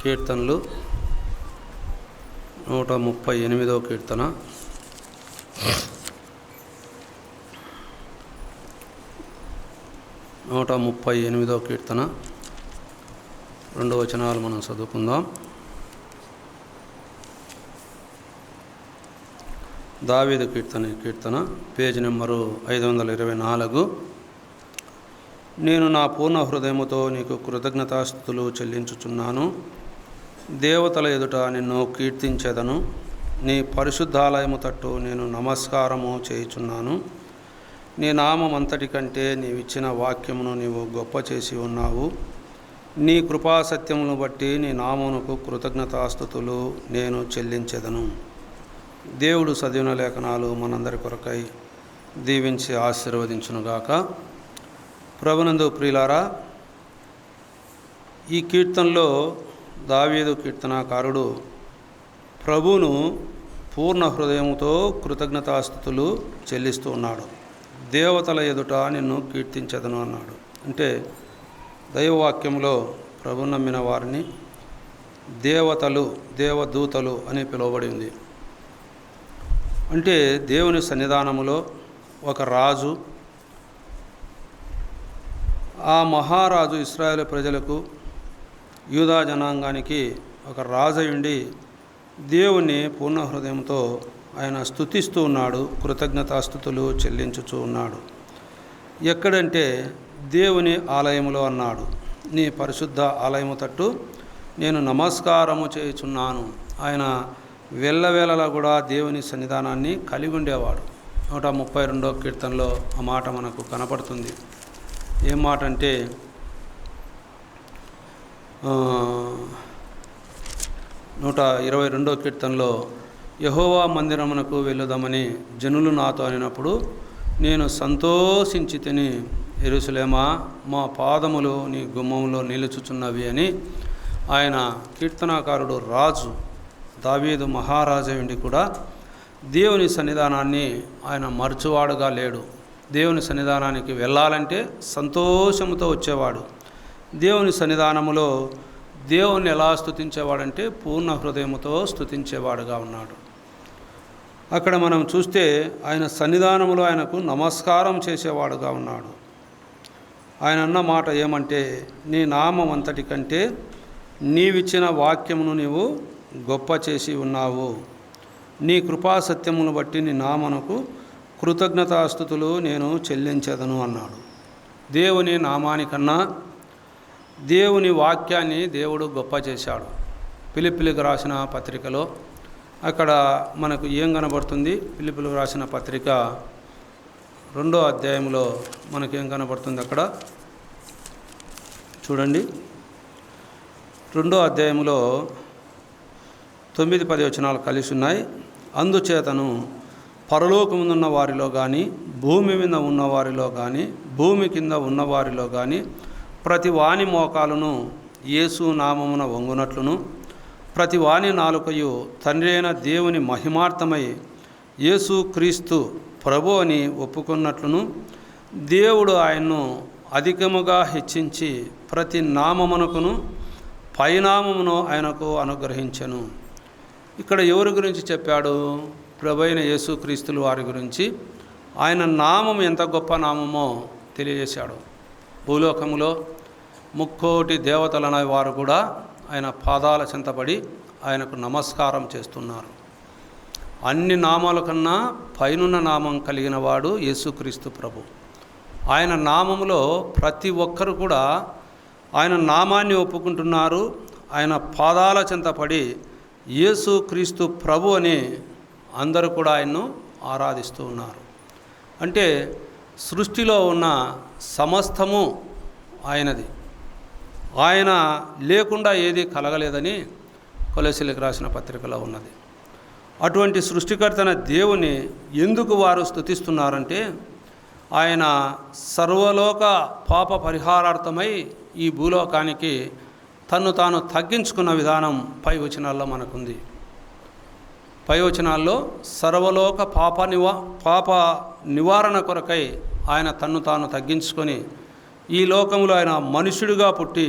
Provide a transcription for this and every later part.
కీర్తనలు 138వ కీర్తన. 138వ కీర్తన 2 వచనాలు మనం చదువుకుందాం. దావీదు కీర్తన పేజీ నెంబరు 524. నేను నా పూర్ణ హృదయముతో నీకు కృతజ్ఞతాస్తుతులు చెల్లించుచున్నాను. దేవతల ఎదుట నిన్ను కీర్తించెదను. నీ పరిశుద్ధాలయము తట్టు నేను నమస్కారము చేయుచున్నాను. నీ నామమంతటి కంటే నీవిచ్చిన వాక్యమును నీవు గొప్ప చేసి ఉన్నావు. నీ కృపాసత్యమును బట్టి నీ నామమునకు కృతజ్ఞతాస్తుతులు నేను చెల్లించెదను. దేవుడు చదివిన లేఖనాలు మనందరి కొరకై దీవించి ఆశీర్వదించునుగాక. ప్రభునందు ప్రియులారా, ఈ కీర్తనలో దావీదు కీర్తనాకారుడు ప్రభువును పూర్ణ హృదయముతో కృతజ్ఞతాస్తుతులు చెల్లిస్తూ ఉన్నాడు. దేవతల ఎదుట నిన్ను కీర్తించెదను అన్నాడు. అంటే దైవవాక్యంలో ప్రభు నమ్మిన వారిని దేవదూతలు అని పిలువబడింది. అంటే దేవుని సన్నిధానములో ఒక రాజు, ఆ మహారాజు ఇశ్రాయేలు ప్రజలకు, యూదా జనాంగానికి ఒక రాజయుండి దేవుని పూర్ణ హృదయంతో ఆయన స్తుతిస్తూ ఉన్నాడు, కృతజ్ఞతాస్తుతులు చెల్లించుచూ ఉన్నాడు. ఎక్కడంటే దేవుని ఆలయములో అన్నాడు. నీ పరిశుద్ధ ఆలయము తట్టు నేను నమస్కారము చేయుచున్నాను. ఆయన వెళ్ళవేళలా కూడా దేవుని సన్నిధానాన్ని కలిగి ఉండేవాడు. 132వ కీర్తనలో ఆ మాట మనకు కనపడుతుంది. ఏం మాట అంటే 122వ కీర్తనలో యెహోవా మందిరమునకు వెళ్ళుదామని జనులు నాతో అనినప్పుడు నేను సంతోషించి తిని, యెరూషలేమా మా పాదములు నీ గుమ్మములో నిలుచుచున్నవి అని ఆయన కీర్తనాకారుడు రాజు దావీదు మహారాజుండి కూడా దేవుని సన్నిధానాన్ని ఆయన మరచువాడుగా లేడు. దేవుని సన్నిధానానికి వెళ్ళాలంటే సంతోషంతో వచ్చేవాడు. దేవుని సన్నిధానములో దేవుణ్ణి ఎలా స్తుతించేవాడంటే పూర్ణ హృదయముతో స్తుతించేవాడుగా ఉన్నాడు. అక్కడ మనం చూస్తే ఆయన సన్నిధానములో ఆయనకు నమస్కారం చేసేవాడుగా ఉన్నాడు. ఆయన అన్న మాట ఏమంటే, నీ నామం అంతటి కంటే నీవిచ్చిన వాక్యమును నీవు గొప్ప చేసి ఉన్నావు. నీ కృపాసత్యమును బట్టి నీ నామమునకు కృతజ్ఞతాస్తుతులు నేను చెల్లించెదను అన్నాడు. దేవుని నామానికన్నా దేవుని వాక్యాన్ని దేవుడు గొప్ప చేశాడు. ఫిలిప్పీలకు రాసిన పత్రికలో అక్కడ మనకు ఏం కనబడుతుంది? ఫిలిప్పీలకు రాసిన పత్రిక 2వ అధ్యాయంలో మనకేం కనబడుతుంది? అక్కడ చూడండి. 2వ అధ్యాయంలో 9-10 వచనాలు కలిసి ఉన్నాయి. అందుచేతను పరలోకమున్న వారిలో కానీ, భూమి మీద ఉన్నవారిలో కానీ, భూమి కింద ఉన్నవారిలో కానీ ప్రతి వాని మోకాలును యేసు నామమున వంగునట్లును, ప్రతి వాని నాలుకయు తండ్రి అయిన దేవుని మహిమార్థమై యేసు క్రీస్తు ప్రభు అని ఒప్పుకున్నట్లును, దేవుడు ఆయన్ను అధికముగా హెచ్చించి ప్రతి నామమునకును పైనామమును ఆయనకు అనుగ్రహించెను. ఇక్కడ ఎవరి గురించి చెప్పాడు? ప్రభు అయిన యేసు క్రీస్తుల వారి గురించి. ఆయన నామం ఎంత గొప్ప నామమో తెలియజేశాడు. భూలోకములో 3,000,000 దేవతలనే వారు కూడా ఆయన పాదాల చెంతబడి ఆయనకు నమస్కారం చేస్తున్నారు. అన్ని నామాల కన్నా పైనున్న నామం కలిగిన వాడు యేసుక్రీస్తు ప్రభు. ఆయన నామములో ప్రతి ఒక్కరు కూడా ఆయన నామాన్ని ఒప్పుకుంటున్నారు. ఆయన పాదాల చెంతపడి యేసుక్రీస్తు ప్రభు అని అందరూ కూడా ఆయన్ను ఆరాధిస్తూ ఉన్నారు. అంటే సృష్టిలో ఉన్న సమస్తము ఆయనది. ఆయన లేకుండా ఏది కలగలేదని కొలొస్సీలకు రాసిన పత్రికలో ఉన్నది. అటువంటి సృష్టికర్తన దేవుని ఎందుకు వారు స్తుతిస్తున్నారంటే, ఆయన సర్వలోక పాప పరిహారార్థమై ఈ భూలోకానికి తన్ను తాను తగ్గించుకున్న విధానం పై వచనాల్లో మనకుంది. పై వచనాల్లో సర్వలోక పాప నివారణ కొరకై ఆయన తన్ను తాను తగ్గించుకొని ఈ లోకంలో ఆయన మనుష్యుడిగా పుట్టి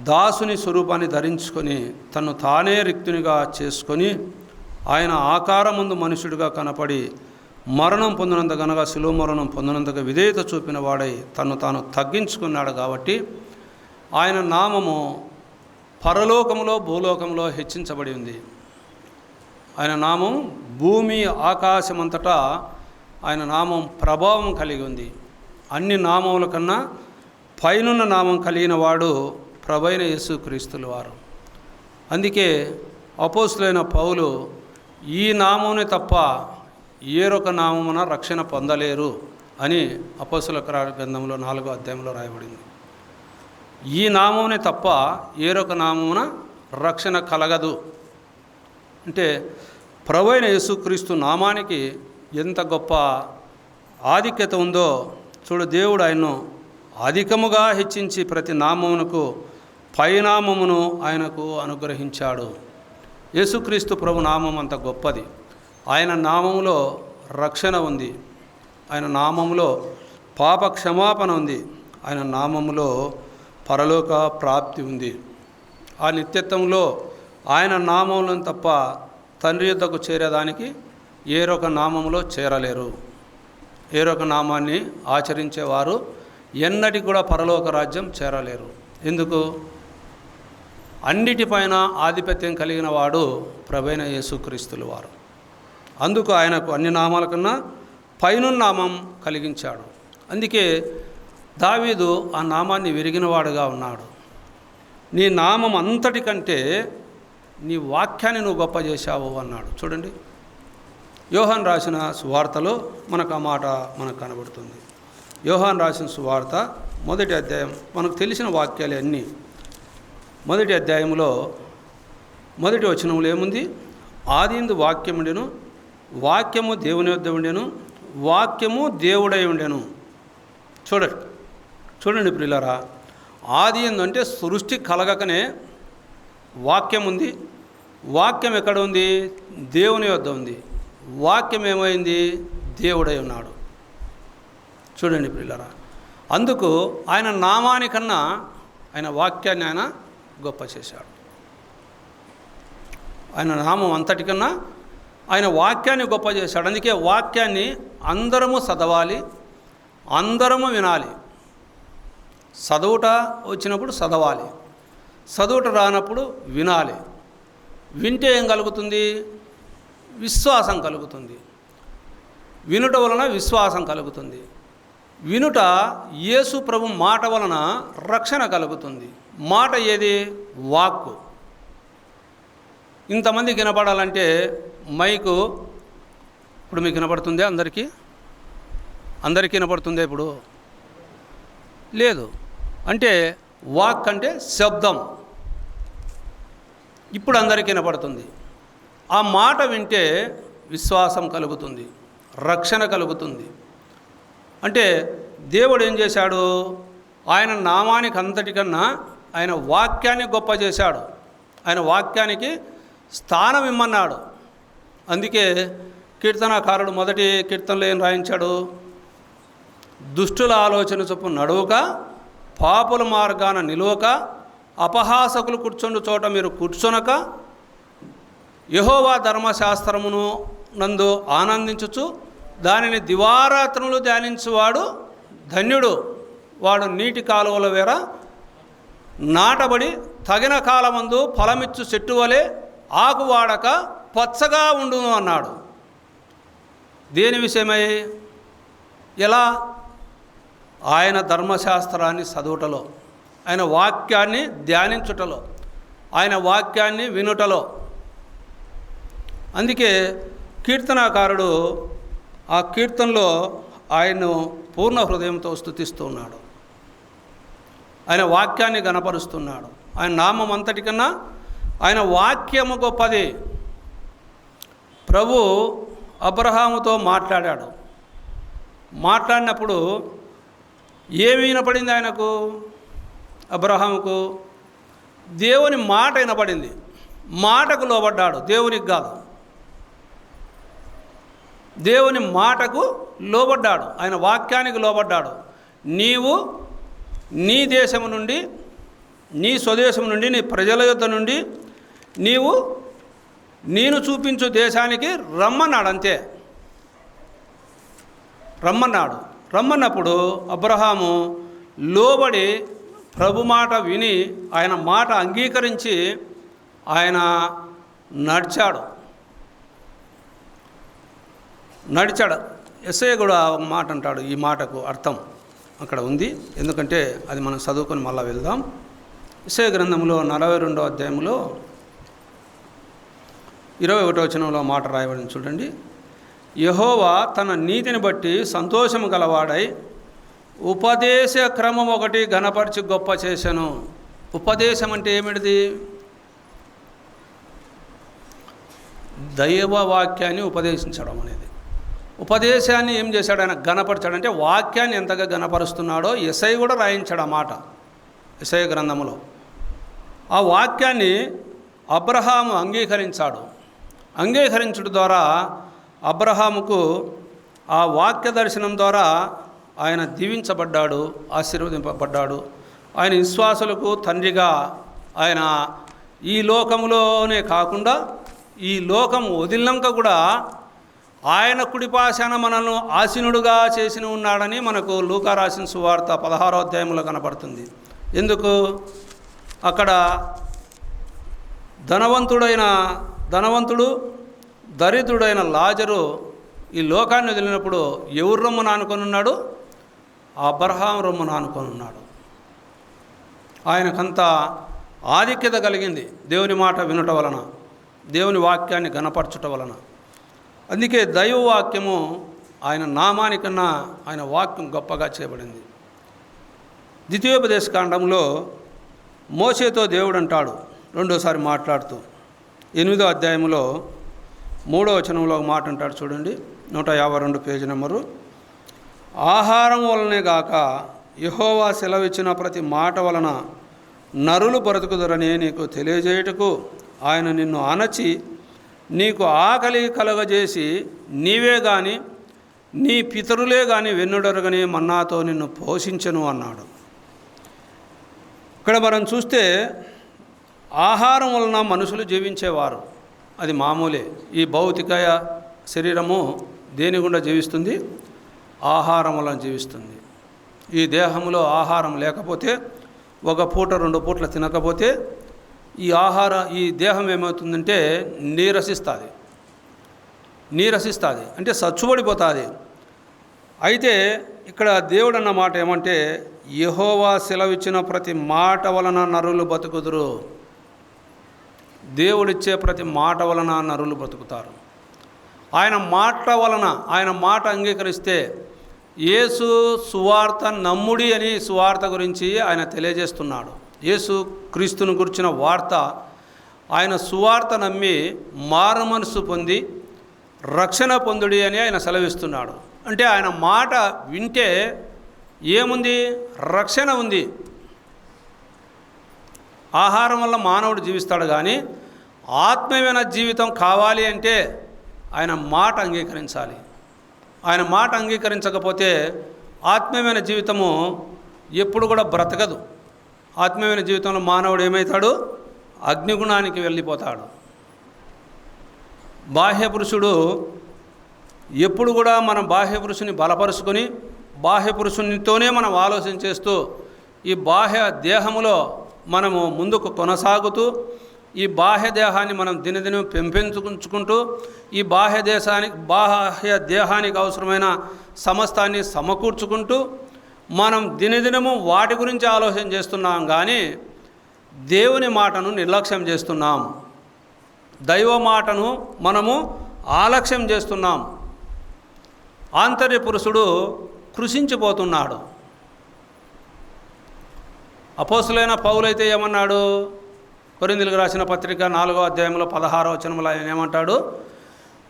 దాసుని స్వరూపాన్ని ధరించుకొని తను తానే రిక్తునిగా చేసుకొని ఆయన ఆకారముందు మనుషుడిగా కనపడి మరణం పొందినంతగనగా శిలువ మరణం పొందినంతగా విధేయత చూపిన వాడై తను తాను తగ్గించుకున్నాడు. కాబట్టి ఆయన నామము పరలోకములో భూలోకంలో హెచ్చించబడి ఉంది. ఆయన నామం భూమి ఆకాశమంతటా ఆయన నామం ప్రభావం కలిగి ఉంది. అన్ని నామముల కన్నా పైనున్న నామం కలిగిన వాడు ప్రభువైన యేసుక్రీస్తుల వారు. అందుకే అపోస్తులైన పౌలు ఈ నామమునే తప్ప ఏరొక నామమున రక్షణ పొందలేరు అని అపోస్తుల గ్రంథంలో 4వ అధ్యాయంలో రాయబడింది. ఈ నామమునే తప్ప ఏరొక నామమున రక్షణ కలగదు. అంటే ప్రభువైన యేసుక్రీస్తు నామానికి ఎంత గొప్ప ఆధిక్యత ఉందో చూడు. దేవుడు ఆయన్ను అధికముగా హెచ్చించి ప్రతి నామమునకు పైనామమును ఆయనకు అనుగ్రహించాడు. యేసుక్రీస్తు ప్రభు నామం అంత గొప్పది. ఆయన నామములో రక్షణ ఉంది. ఆయన నామములో పాప క్షమాపణ ఉంది. ఆయన నామములో పరలోక ప్రాప్తి ఉంది. ఆ నిత్యత్వంలో ఆయన నామంలో తప్ప తండ్రి యొద్దకు చేరేదానికి ఏరొక నామములో చేరలేరు. ఏరొక నామాన్ని ఆచరించేవారు ఎన్నటికి కూడా పరలోక రాజ్యం చేరలేరు. ఎందుకు? అన్నిటిపైన ఆధిపత్యం కలిగిన వాడు ప్రభువైన యేసుక్రీస్తుల వారు. అందుకు ఆయనకు అన్ని నామాల కన్నా పైనున్న నామం కలిగించాడు. అందుకే దావీదు ఆ నామాన్ని విరిగినవాడుగా ఉన్నాడు. నీ నామం అంతటికంటే నీ వాక్యాన్ని నువ్వు గొప్ప చేశావు అన్నాడు. చూడండి, యోహాను రాసిన సువార్తలో మనకు ఆ మాట మనకు కనబడుతుంది. యోహాను రాసిన సువార్త 1వ అధ్యాయం, మనకు తెలిసిన వాక్యాలు అన్నీ. 1వ అధ్యాయంలో 1వ వచనంలో ఏముంది? ఆదియందు వాక్యముండెను, వాక్యము దేవుని వద్ద ఉండెను, వాక్యము దేవుడై ఉండెను. చూడండి ప్రియులారా, ఆదియందు అంటే సృష్టి కలగకనే వాక్యం ఉంది. వాక్యం ఎక్కడ ఉంది? దేవుని వద్ద ఉంది. వాక్యం ఏమైంది? దేవుడై ఉన్నాడు. చూడండి ప్రియులారా, అందుకు ఆయన నామానికన్నా ఆయన వాక్యాన్ని ఆయన గొప్ప చేశాడు. ఆయన నామం అంతటికన్నా ఆయన వాక్యాన్ని గొప్ప చేశాడు. అందుకే వాక్యాన్ని అందరము చదవాలి, అందరము వినాలి. చదువుట వచ్చినప్పుడు చదవాలి, చదువుట రానప్పుడు వినాలి. వింటే ఏం కలుగుతుంది? విశ్వాసం కలుగుతుంది. వినుట వలన విశ్వాసం కలుగుతుంది. వినుట యేసు ప్రభు మాట వలన రక్షణ కలుగుతుంది. మాట ఏది? వాక్కు. ఇంతమంది వినపడాలంటే మైకు ఇప్పుడు మీకు వినపడుతుందే? అందరికీ వినపడుతుందే? ఇప్పుడు లేదు. అంటే వాక్ అంటే శబ్దం. ఇప్పుడు అందరికీ వినపడుతుంది. ఆ మాట వింటే విశ్వాసం కలుగుతుంది, రక్షణ కలుగుతుంది. అంటే దేవుడు ఏం చేశాడు? ఆయన నామానికి అంతటికన్నా ఆయన వాక్యాన్ని గొప్ప చేశాడు. ఆయన వాక్యానికి స్థానం ఇమ్మన్నాడు. అందుకే కీర్తనాకారుడు 1వ కీర్తనలో ఏం రాయించాడు? దుష్టుల ఆలోచన చొప్పున నడువక, పాపుల మార్గాన నిలువక, అపహాసకులు కూర్చుండు చోట మీరు కూర్చొనక, యెహోవా ధర్మశాస్త్రమును నందు ఆనందించుచు దానిని దివారాత్రములు ధ్యానించువాడు ధన్యుడు. వాడు నీటి కాలువల వేర నాటబడి తగిన కాలమందు ఫలమిచ్చు చెట్టు వలె ఆకు వాడక పచ్చగా ఉండును అన్నాడు. దేని విషయమై? ఎలా? ఆయన ధర్మశాస్త్రాన్ని చదువుటలో, ఆయన వాక్యాన్ని ధ్యానించుటలో, ఆయన వాక్యాన్ని వినుటలో. అందుకే కీర్తనాకారుడు ఆ కీర్తనలో ఆయన్ను పూర్ణ హృదయంతో స్తుతిస్తూ ఉన్నాడు. ఆయన వాక్యాన్ని గణపరుస్తున్నాడు. ఆయన నామం అంతటికన్నా ఆయన వాక్యము గొప్పది. ప్రభు అబ్రహాముతో మాట్లాడాడు. మాట్లాడినప్పుడు ఏమి వినపడింది ఆయనకు? అబ్రహాముకు దేవుని మాట వినపడింది. మాటకు లోబడ్డాడు, దేవునికి కాదు. దేవుని మాటకు లోబడ్డాడు, ఆయన వాక్యానికి లోబడ్డాడు. నీవు నీ దేశము నుండి నీ స్వదేశం నుండి, నీ ప్రజల యొద్ద నుండి నేను చూపించు దేశానికి రమ్మన్నాడు. అంతే, రమ్మన్నప్పుడు అబ్రహాము లోబడి ప్రభు మాట విని ఆయన మాట అంగీకరించి ఆయన నడిచాడు. యేసయ్య కూడా ఒక మాట అంటాడు. ఈ మాటకు అర్థం అక్కడ ఉంది, ఎందుకంటే అది మనం చదువుకొని మళ్ళీ వెళ్దాం. యేసయ్య గ్రంథంలో 42వ అధ్యాయంలో 21వ వచనంలో మాట రాయబడింది చూడండి. యెహోవా తన నీతిని బట్టి సంతోషము గలవాడై ఉపదేశ క్రమం ఒకటి ఘనపరిచి గొప్ప చేశాను. ఉపదేశం అంటే ఏమిటిది? దైవ వాక్యాన్ని ఉపదేశించడం అనేది. ఉపదేశాన్ని ఏం చేశాడు ఆయన? ఘనపరచాడంటే వాక్యాన్ని ఎంతగా ఘనపరుస్తున్నాడో యెషయా కూడా రాయించాడు ఆ మాట యెషయా గ్రంథములో. ఆ వాక్యాన్ని అబ్రహాము అంగీకరించడం ద్వారా అబ్రహాముకు ఆ వాక్య దర్శనం ద్వారా ఆయన దీవించబడ్డాడు, ఆశీర్వదింపబడ్డాడు. ఆయన విశ్వాసులకు తండ్రిగా ఆయన ఈ లోకములోనే కాకుండా ఈ లోకం వదిలినాక కూడా ఆయన కుడిపాశాన మనల్ని ఆసీనుడుగా చేసి ఉన్నాడని మనకు లూకా రాసిన సువార్త 16వ అధ్యాయంలో కనపడుతుంది. ఎందుకు? అక్కడ ధనవంతుడు దరిద్రుడైన లాజరు ఈ లోకాన్ని వదిలినప్పుడు ఎవరు రొమ్మున ఆనుకొని ఉన్నాడు? అబ్రహాం రొమ్మున ఆనుకొని ఉన్నాడు. ఆయనకంత ఆధిక్యత కలిగింది దేవుని మాట వినటం వలన, దేవుని వాక్యాన్ని ఘనపరచటం వలన. అందుకే దైవవాక్యము ఆయన నామానికన్నా ఆయన వాక్యం గొప్పగా చేయబడింది. ద్వితీయోపదేశ కాండంలో మోషేతో దేవుడు అంటాడు రెండోసారి మాట్లాడుతూ 8వ అధ్యాయంలో 3వ వచనంలో ఒక మాట అంటాడు చూడండి, 152 పేజీ నెంబరు. ఆహారం వలనే గాక యెహోవా సెలవిచ్చిన ప్రతి మాట వలన నరులు బ్రతుకుదురని నీకు తెలియజేయుటకు ఆయన నిన్ను అణచి నీకు ఆకలి కలగజేసి నీవే గాని నీ పితరులే గాని వెన్నుడరుగని మన్నాతో నిన్ను పోషించెను అన్నాడు. ఇక్కడ మనం చూస్తే ఆహారం వలన మనుషులు జీవించేవారు, అది మామూలే. ఈ భౌతిక శరీరము దేని గుండా జీవిస్తుంది? ఆహారం వలన జీవిస్తుంది. ఈ దేహంలో ఆహారం లేకపోతే, ఒక పూట 2 పూట్ల తినకపోతే ఈ దేహం ఏమవుతుందంటే నీరసిస్తుంది, అంటే సచ్చుబడిపోతుంది. అయితే ఇక్కడ దేవుడు అన్న మాట ఏమంటే, యెహోవా సెలవిచ్చిన ప్రతి మాట వలన నరులు బతుకుదురు. దేవుడిచ్చే ప్రతి మాట వలన నరులు బ్రతుకుతారు. ఆయన మాట అంగీకరిస్తే యేసు సువార్త నమ్ముడి అని సువార్త గురించి ఆయన తెలియజేస్తున్నాడు. యేసు క్రీస్తును గురించిన వార్త, ఆయన సువార్త నమ్మి మారు మనసు పొంది రక్షణ పొందుడి అని ఆయన సెలవిస్తున్నాడు. అంటే ఆయన మాట వింటే ఏముంది? రక్షణ ఉంది. ఆహారం వల్ల మానవుడు జీవిస్తాడు, కానీ ఆత్మీయమైన జీవితం కావాలి అంటే ఆయన మాట అంగీకరించాలి. ఆయన మాట అంగీకరించకపోతే ఆత్మీయమైన జీవితము ఎప్పుడు కూడా బ్రతకదు. ఆత్మీయమైన జీవితంలో మానవుడు ఏమవుతాడు? అగ్నిగుణానికి వెళ్ళిపోతాడు. బాహ్య పురుషుడు ఎప్పుడు కూడా మనం బాహ్య పురుషుని బలపరుచుకొని బాహ్య పురుషునితోనే మనం ఆలోచన చేస్తూ ఈ బాహ్య దేహములో మనము ముందుకు కొనసాగుతూ ఈ బాహ్య దేహాన్ని మనం దినదినం పెంపొందించుకుంటూ ఈ బాహ్య దేహానికి అవసరమైన సమస్తాన్ని సమకూర్చుకుంటూ మనం దినదినము వాటి గురించి ఆలోచన చేస్తున్నాం, కానీ దేవుని మాటను నిర్లక్ష్యం చేస్తున్నాం. దైవ మాటను మనము ఆలక్ష్యం చేస్తున్నాం. ఆంతర్య పురుషుడు కృషించిపోతున్నాడు. అపోస్తులైన పౌలైతే ఏమన్నాడు? కొరింథీయులకు రాసిన పత్రిక 4వ అధ్యాయంలో 16వ వచనంలో ఆయన ఏమంటాడు?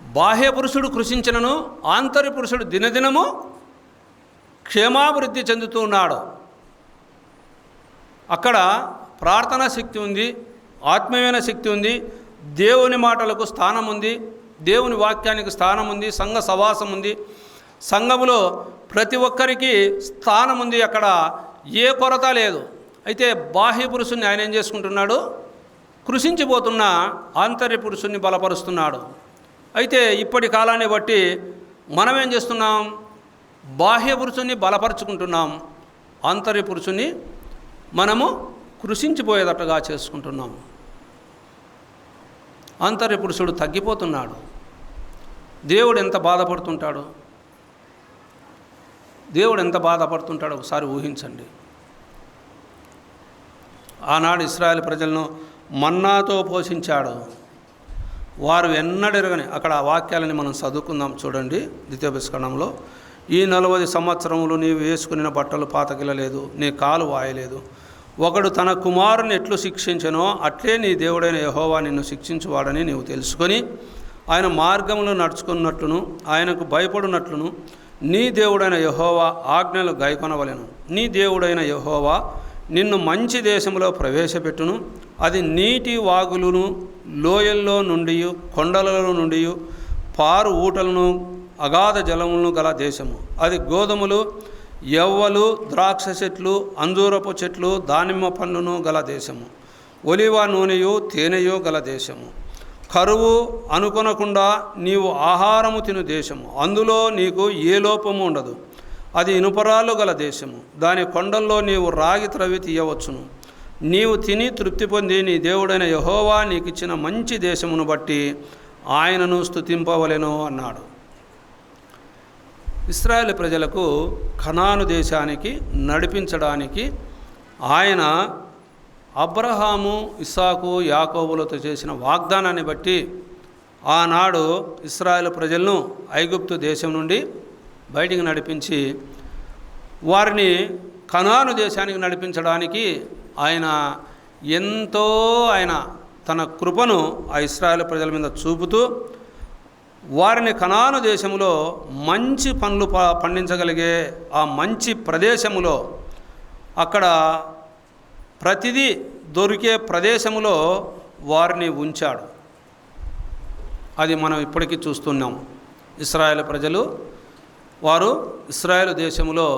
బాహ్య పురుషుడు కృషించినను ఆంతర్య పురుషుడు దినదినము క్షేమాభివృద్ధి చెందుతూ ఉన్నాడు. అక్కడ ప్రార్థనా శక్తి ఉంది, ఆత్మీయమైన శక్తి ఉంది, దేవుని మాటలకు స్థానం ఉంది, దేవుని వాక్యానికి స్థానం ఉంది, సంఘ సవాసం ఉంది, సంఘములో ప్రతి ఒక్కరికి స్థానం ఉంది. అక్కడ ఏ కొరత లేదు. అయితే బాహ్య పురుషుని ఆయన ఏం చేసుకుంటున్నాడు? కృషించిపోతున్న ఆంతర్య పురుషుని బలపరుస్తున్నాడు. అయితే ఇప్పటి కాలాన్ని బట్టి మనం ఏం చేస్తున్నాం? బాహ్య పురుషుని బలపరుచుకుంటున్నాం, ఆంతర్య పురుషుని మనము కృషించిపోయేటట్టుగా చేసుకుంటున్నాం. ఆంతర్య పురుషుడు తగ్గిపోతున్నాడు. దేవుడు ఎంత బాధపడుతుంటాడు? దేవుడు ఎంత బాధపడుతుంటాడో ఒకసారి ఊహించండి. ఆనాడు ఇశ్రాయేలు ప్రజలను మన్నాతో పోషించాడు. వారు ఎన్నడెరగని, అక్కడ ఆ వాక్యాలని మనం చదువుకుందాం చూడండి. ద్వితీయోపదేశకాండంలో, ఈ 40 సంవత్సరములు నీవు వేసుకున్న బట్టలు పాతకిలలేదు, నీ కాలు వాయలేదు. ఒకడు తన కుమారుని ఎట్లు శిక్షించెనో అట్లే నీ దేవుడైన యెహోవా నిన్ను శిక్షించువాడని నీవు తెలుసుకొని ఆయన మార్గములో నడుచుకున్నట్లును ఆయనకు భయపడినట్లును నీ దేవుడైన యెహోవా ఆజ్ఞలు గైకొనవలెను. నీ దేవుడైన యెహోవా నిన్ను మంచి దేశంలో ప్రవేశపెట్టును. అది నీటి వాగులను, లోయల్లో నుండి, కొండలలో నుండి పారు ఊటలను, అగాధ జలములను గల దేశము. అది గోధుమలు, యవ్వలు, ద్రాక్ష చెట్లు, అంజూరపు చెట్లు, దానిమ్మ పండ్లను గల దేశము. ఒలివ నూనెయు తేనెయు గల దేశము. కరువు అనుకొనకుండా నీవు ఆహారము తిను దేశము. అందులో నీకు ఏ లోపము ఉండదు. అది ఇనుపరాళ్ళు గల దేశము. దాని కొండల్లో నీవు రాగి త్రవ్వి తీయవచ్చును. నీవు తిని తృప్తి పొంది నీ దేవుడైన యెహోవా నీకిచ్చిన మంచి దేశమును బట్టి ఆయనను స్తుతింపవలెను అన్నాడు. ఇశ్రాయేలు ప్రజలకు కనాను దేశానికి నడిపించడానికి ఆయన అబ్రహాము, ఇస్సాకు, యాకోబులతో చేసిన వాగ్దానాన్ని బట్టి ఆనాడు ఇశ్రాయేలు ప్రజలను ఐగుప్తు దేశం నుండి బయటికి నడిపించి వారిని కనాను దేశానికి నడిపించడానికి ఆయన ఎంతో తన కృపను ఆ ఇశ్రాయేలు ప్రజల మీద చూపుతూ వారిని కనాను దేశంలో మంచి పండ్లు పండించగలిగే ఆ మంచి ప్రదేశములో, అక్కడ ప్రతిదీ దొరికే ప్రదేశములో వారిని ఉంచాడు. అది మనం ఇప్పటికీ చూస్తున్నాం. ఇశ్రాయేలు ప్రజలు వారు ఇశ్రాయేలు దేశంలో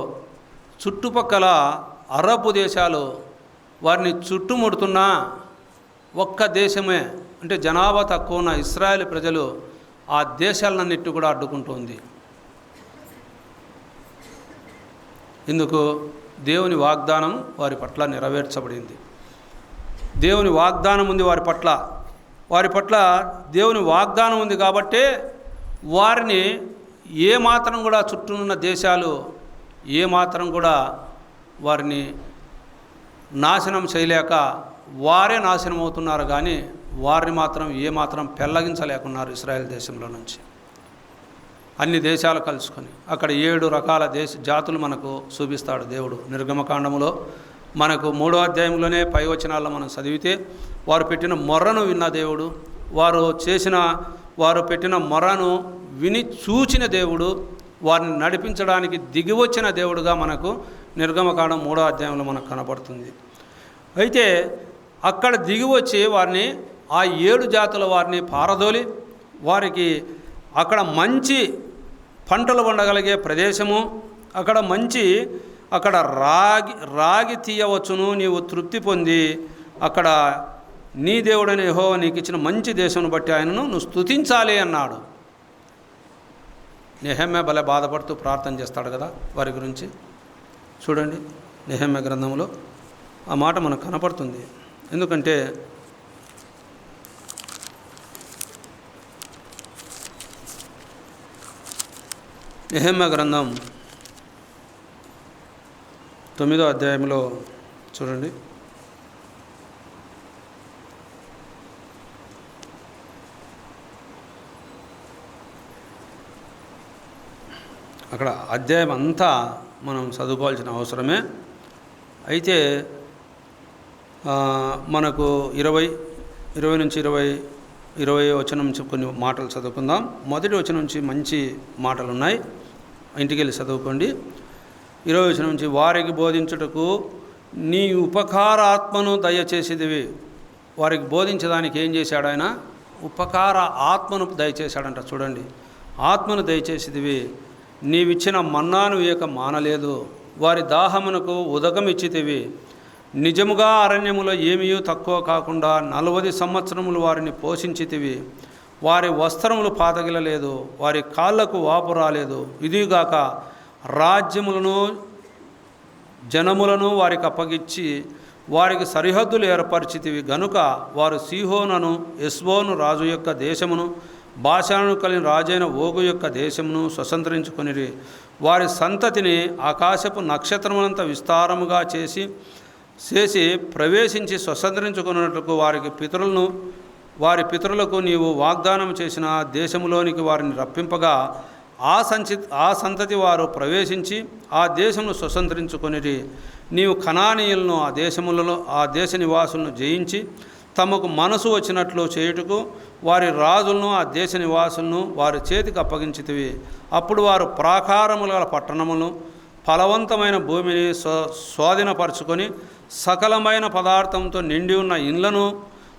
చుట్టుపక్కల అరబు దేశాలు వారిని చుట్టుముడుతున్న ఒక్క దేశమే, అంటే జనాభా తక్కువ ఉన్న ఇశ్రాయేలు ప్రజలు ఆ దేశాలన్నిటి కూడా అడ్డుకుంటుంది. ఇందుకు దేవుని వాగ్దానం వారి పట్ల నెరవేర్చబడింది. దేవుని వాగ్దానం ఉంది వారి పట్ల దేవుని వాగ్దానం ఉంది కాబట్టే వారిని ఏమాత్రం కూడా చుట్టూనున్న దేశాలు ఏమాత్రం కూడా వారిని నాశనం చేయలేక వారే నాశనం అవుతున్నారు, కానీ వారిని మాత్రం ఏమాత్రం పెళ్ళగించలేకున్నారు. ఇశ్రాయేల్ దేశంలో నుంచి అన్ని దేశాలు కలుసుకొని అక్కడ 7 రకాల జాతులు మనకు చూపిస్తాడు దేవుడు. నిర్గమకాండములో మనకు 3వ అధ్యాయంలోనే పై వచనాల్లో మనం చదివితే వారు పెట్టిన మొర్రను విన్న దేవుడు, వారు పెట్టిన మొర్రను విని చూచిన దేవుడు, వారిని నడిపించడానికి దిగి వచ్చిన దేవుడుగా మనకు నిర్గమకాండం 3వ అధ్యాయంలో మనకు కనబడుతుంది. అయితే అక్కడ దిగి వచ్చి వారిని ఆ 7 జాతుల వారిని పారదోలి వారికి అక్కడ మంచి పంటలు పండగలిగే ప్రదేశము, అక్కడ రాగి తీయవచ్చును, నీవు తృప్తి పొంది అక్కడ నీ దేవుడైన యెహోవా నీకు ఇచ్చిన మంచి దేశమును బట్టి ఆయనను నువ్వు స్తుతించాలి అన్నాడు. నెహెమ్యా భలే బాధపడుతూ ప్రార్థన చేస్తాడు కదా వారి గురించి. చూడండి నెహెమ్యా గ్రంథంలో ఆ మాట మనకు కనపడుతుంది. ఎందుకంటే నెహెమ్యా గ్రంథం 9వ అధ్యాయంలో చూడండి. అక్కడ అధ్యాయం అంతా మనం చదువుకోవాల్సిన అవసరమే. అయితే మనకు 20 నుంచి 20 వచనం నుంచి కొన్ని మాటలు చదువుకుందాం. మొదటి వచనం నుంచి మంచి మాటలు ఉన్నాయి, ఇంటికి వెళ్ళి చదువుకోండి. 20 వచనం నుంచి, వారికి బోధించుటకు నీ ఉపకారాత్మను దయచేసేదివి. వారికి బోధించడానికి ఏం చేశాడు ఆయన? ఉపకార ఆత్మను దయచేశాడంట. చూడండి, ఆత్మను దయచేసేదివి. నీవిచ్చిన మన్నాను వేయక మానలేదు. వారి దాహమునకు ఉదకమిచ్చితివి. నిజముగా అరణ్యములో ఏమీ తక్కువ కాకుండా 40 సంవత్సరములు వారిని పోషించితివి. వారి వస్త్రములు పాతగిలలేదు, వారి కాళ్లకు వాపు రాలేదు. ఇదిగాక రాజ్యములను జనములను వారికి అప్పగించి వారికి సరిహద్దులు ఏర్పరిచితివి గనుక వారు సీహోనును ఎస్బోను రాజు యొక్క దేశమును బాషాను కలిగిన రాజైన ఓగు యొక్క దేశమును స్వతంత్రించుకొనిరి. వారి సంతతిని ఆకాశపు నక్షత్రములంత విస్తారముగా చేసి ప్రవేశించి స్వతంత్రించుకున్నట్లుకు వారి పితరులకు నీవు వాగ్దానం చేసిన దేశములోనికి వారిని రప్పింపగా ఆ సంతతి వారు ప్రవేశించి ఆ దేశమును స్వతంత్రించుకొనిరి. నీవు కనానీయులను ఆ దేశ నివాసులను జయించి తమకు మనసు వచ్చినట్లు చేయుటకు వారి రాజులను ఆ దేశ నివాసులను వారి చేతికి అప్పగించితివి. అప్పుడు వారు ప్రాకారముల పట్టణములను ఫలవంతమైన భూమిని స్వాధీనపరచుకొని సకలమైన పదార్థంతో నిండి ఉన్న ఇండ్లను,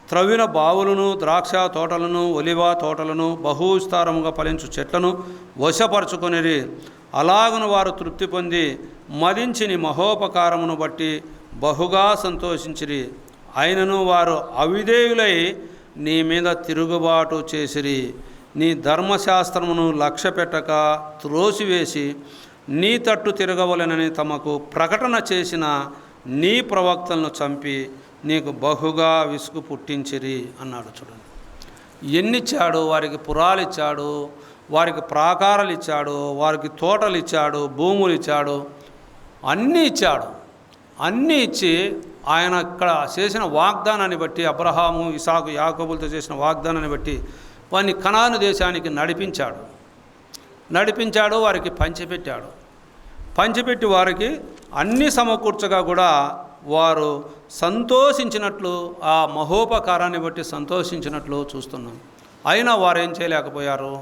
త్రవ్విన బావులను, ద్రాక్ష తోటలను, ఒలివ తోటలను, బహువిస్తారముగా ఫలించు చెట్లను వశపరచుకొనిరి. అలాగున వారు తృప్తి పొంది మదించి నీ మహోపకారమును బట్టి బహుగా సంతోషించిరి. అయినను వారు అవిధేయులై నీ మీద తిరుగుబాటు చేసిరి. నీ ధర్మశాస్త్రమును లక్ష్యపెట్టక త్రోసివేసి నీ తట్టు తిరగవలెనని తమకు ప్రకటన చేసిన నీ ప్రవక్తలను చంపి నీకు బహుగా విసుగు పుట్టించిరి అన్నాడు. చూడండి, ఎన్నిచ్చాడు. వారికి పురాలు ఇచ్చాడు, వారికి ప్రాకారాలు ఇచ్చాడు, వారికి తోటలు ఇచ్చాడు, భూములు ఇచ్చాడు, అన్నీ ఇచ్చాడు. అన్నీ ఇచ్చి ఆయన ఇక్కడ చేసిన వాగ్దానాన్ని బట్టి, అబ్రహాము, ఇసాకు, యాకోబులతో చేసిన వాగ్దానాన్ని బట్టి వారిని కనాను దేశానికి నడిపించాడు. వారికి పంచిపెట్టి వారికి అన్నీ సమకూర్చగా కూడా వారు సంతోషించినట్లు, ఆ మహోపకారాన్ని బట్టి సంతోషించినట్లు చూస్తున్నాం. అయినా వారు ఏం చేయలేకపోయారు?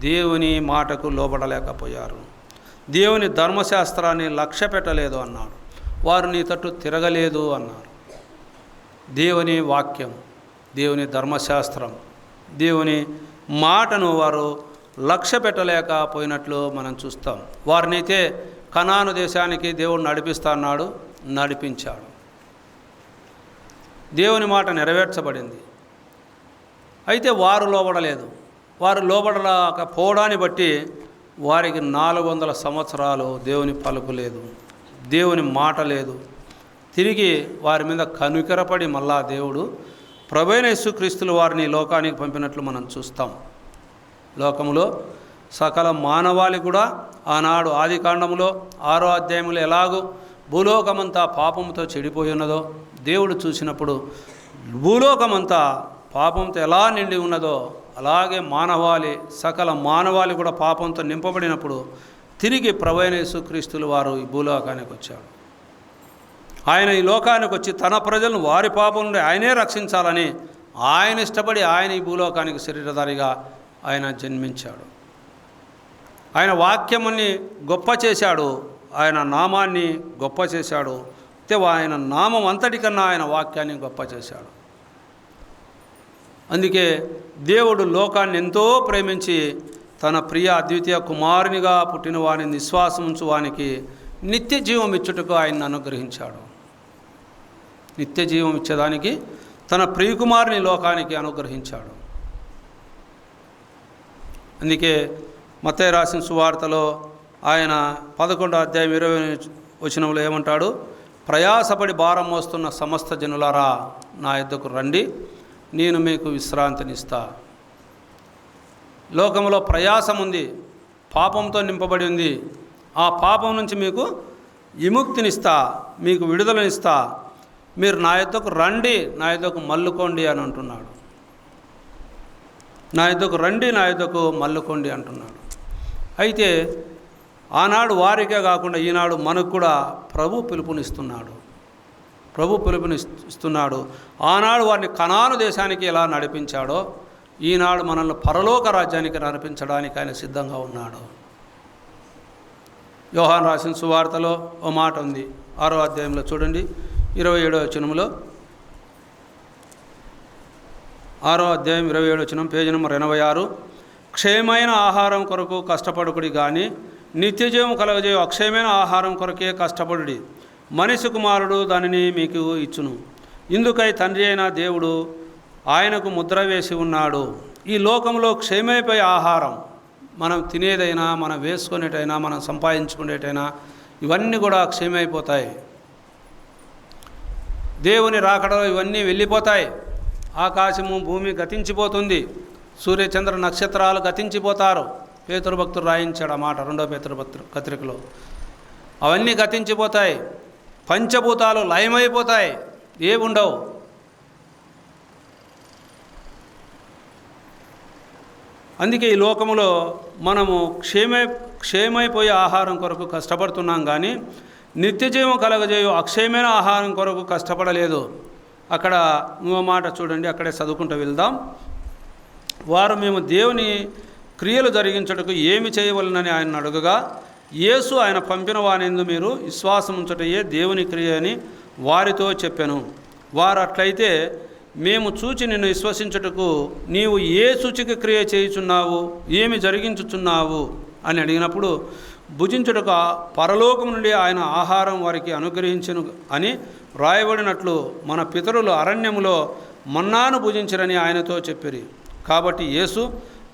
దేవుని మాటకు లోబడలేకపోయారు. దేవుని ధర్మశాస్త్రాన్ని లక్ష్య పెట్టలేదు అన్నాడు. వారు నీ తట్టు తిరగలేదు అన్నారు. దేవుని వాక్యం, దేవుని ధర్మశాస్త్రం, దేవుని మాటను వారు లక్ష్య పెట్టలేకపోయినట్లు మనం చూస్తాం. వారినైతే కనాను దేశానికి దేవుడు నడిపించాడు. దేవుని మాట నెరవేర్చబడింది. అయితే వారు లోబడలేదు. వారు లోబడలేకపోవడాన్ని బట్టి వారికి 400 సంవత్సరాలు దేవుని పలుకు లేదు, దేవుని మాట లేదు. తిరిగి వారి మీద కనికరపడి మళ్ళా దేవుడు ప్రభువైన యేసుక్రీస్తులు వారిని లోకానికి పంపినట్లు మనం చూస్తాం. లోకములో సకల మానవాళి కూడా ఆనాడు ఆదికాండములో 6వ అధ్యాయంలో ఎలాగూ భూలోకమంతా పాపంతో చెడిపోయి ఉన్నదో దేవుడు చూసినప్పుడు, భూలోకమంతా పాపంతో ఎలా నిండి ఉన్నదో అలాగే సకల మానవాళి కూడా పాపంతో నింపబడినప్పుడు తిరిగి ప్రభువైన యేసుక్రీస్తులు వారు ఈ భూలోకానికి వచ్చాడు. ఆయన ఈ లోకానికి వచ్చి తన ప్రజలను వారి పాపం నుండి ఆయనే రక్షించాలని ఆయన ఇష్టపడి ఆయన ఈ భూలోకానికి శరీరధారిగా ఆయన జన్మించాడు. ఆయన వాక్యముని గొప్ప చేశాడు, ఆయన నామాన్ని గొప్ప చేశాడు. ఆయన నామం అంతటికన్నా ఆయన వాక్యాన్ని గొప్ప చేశాడు. అందుకే దేవుడు లోకాన్ని ఎంతో ప్రేమించి తన ప్రియ అద్వితీయ కుమారునిగా పుట్టిన వాని విశ్వాసం ఉంచు వానికి నిత్య జీవం ఇచ్చుటకు ఆయన్ని అనుగ్రహించాడు. నిత్య జీవం ఇచ్చేదానికి తన ప్రియకుమారుని లోకానికి అనుగ్రహించాడు. అందుకే మత్తయి రాసిన సువార్తలో ఆయన 11వ అధ్యాయం 20వ వచనంలో ఏమంటాడు? ప్రయాసపడి భారం మోస్తున్న సమస్త జనులారా నా యొద్దకు రండి, నేను మీకు విశ్రాంతినిస్తా. లోకంలో ప్రయాసం ఉంది, పాపంతో నింపబడి ఉంది. ఆ పాపం నుంచి మీకు విముక్తినిస్తా, మీకు విడుదలనిస్తా. మీరు నా యొద్దకు రండి, నా యొద్దకు మల్లుకోండి అని అంటున్నాడు. నా యొద్దకు రండి, నా యొద్దకు మల్లుకోండి అంటున్నాడు. అయితే ఆనాడు వారికే కాకుండా ఈనాడు మనకు కూడా ప్రభు పిలుపునిస్తున్నాడు. ఆనాడు వారిని కనాను దేశానికి ఎలా నడిపించాడో ఈనాడు మనల్ని పరలోక రాజ్యానికి నడిపించడానికి ఆయన సిద్ధంగా ఉన్నాడు. యోహాను రాసిన సువార్తలో ఓ మాట ఉంది, 6వ అధ్యాయంలో చూడండి, 27వ వచనంలో. 6వ అధ్యాయం 27వ వచనం, పేజీ నెంబర్ 86. క్షయమైన ఆహారం కొరకు కష్టపడుకుడి కానీ నిత్యజీవం కలగజేయు అక్షయమైన ఆహారం కొరకే కష్టపడుడి. మనిషి కుమారుడు దానిని మీకు ఇచ్చును. ఇందుకై తండ్రి అయిన దేవుడు ఆయనకు ముద్ర వేసి ఉన్నాడు. ఈ లోకంలో క్షేమైపోయే ఆహారం, మనం తినేదైనా, మనం వేసుకునేటైనా, మనం సంపాదించుకునేటైనా ఇవన్నీ కూడా క్షేమైపోతాయి. దేవుని రాకడలో ఇవన్నీ వెళ్ళిపోతాయి. ఆకాశము భూమి గతించిపోతుంది, సూర్యచంద్ర నక్షత్రాలు గతించిపోతారు. పేతురు భక్తుడు రాయించాడు ఆ మాట 2వ పేతురు పత్రికలో. అవన్నీ గతించిపోతాయి. పంచభూతాలు లయమైపోతాయి, ఏముండవు. అందుకే ఈ లోకములో మనము క్షేమైపోయే ఆహారం కొరకు కష్టపడుతున్నాం, కానీ నిత్యజీవం కలగజేయు అక్షయమైన ఆహారం కొరకు కష్టపడలేదు. అక్కడ ఇంకో మాట చూడండి, అక్కడే చదువుకుంటూ వెళ్దాం. వారు మేము దేవుని క్రియలు జరిగించుటకు ఏమి చేయవలనని ఆయన అడుగగా, యేసు ఆయన పంపిన వానియందు మీరు విశ్వాసం ఉంచుటయే దేవుని క్రియ అని వారితో చెప్పాను. వారు అట్లయితే మేము చూచి నిన్ను విశ్వసించుటకు నీవు ఏ సూచిక క్రియ చేయుచున్నావు, ఏమి జరిగించుచున్నావు అని అడిగినప్పుడు, భుజించుటకు పరలోకం నుండి ఆయన ఆహారం వారికి అనుగ్రహించును అని వ్రాయబడినట్లు మన పితరులు అరణ్యములో మన్నాను భుజించరని ఆయనతో చెప్పిరి. కాబట్టి యేసు,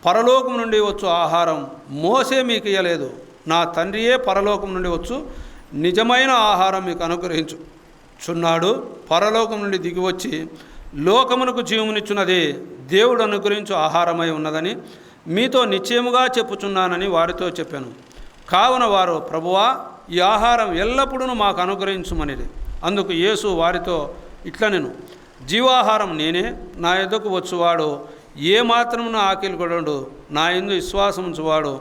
పరలోకం నుండి వచ్చు ఆహారం మోసే మీకు ఇయ్యలేదు, నా తండ్రియే పరలోకం నుండి వచ్చు నిజమైన ఆహారం మీకు అనుగ్రహించుచున్నాడు. పరలోకం నుండి దిగివచ్చి లోకమునకు జీవమునిచ్చున్నదే దేవుడు అనుగ్రహించు ఆహారమై ఉన్నదని మీతో నిశ్చయముగా చెప్పుచున్నానని వారితో చెప్పాను. కావున వారు, ప్రభువా, ఈ ఆహారం ఎల్లప్పుడూ మాకు అనుగ్రహించుమనిది. అందుకు యేసు వారితో ఇట్లనెను, జీవాహారం నేనే, నా యొద్దకు వచ్చువాడు ఏమాత్రమున ఆకలి కొనడు, నా యందు విశ్వాసం ఉంచువాడు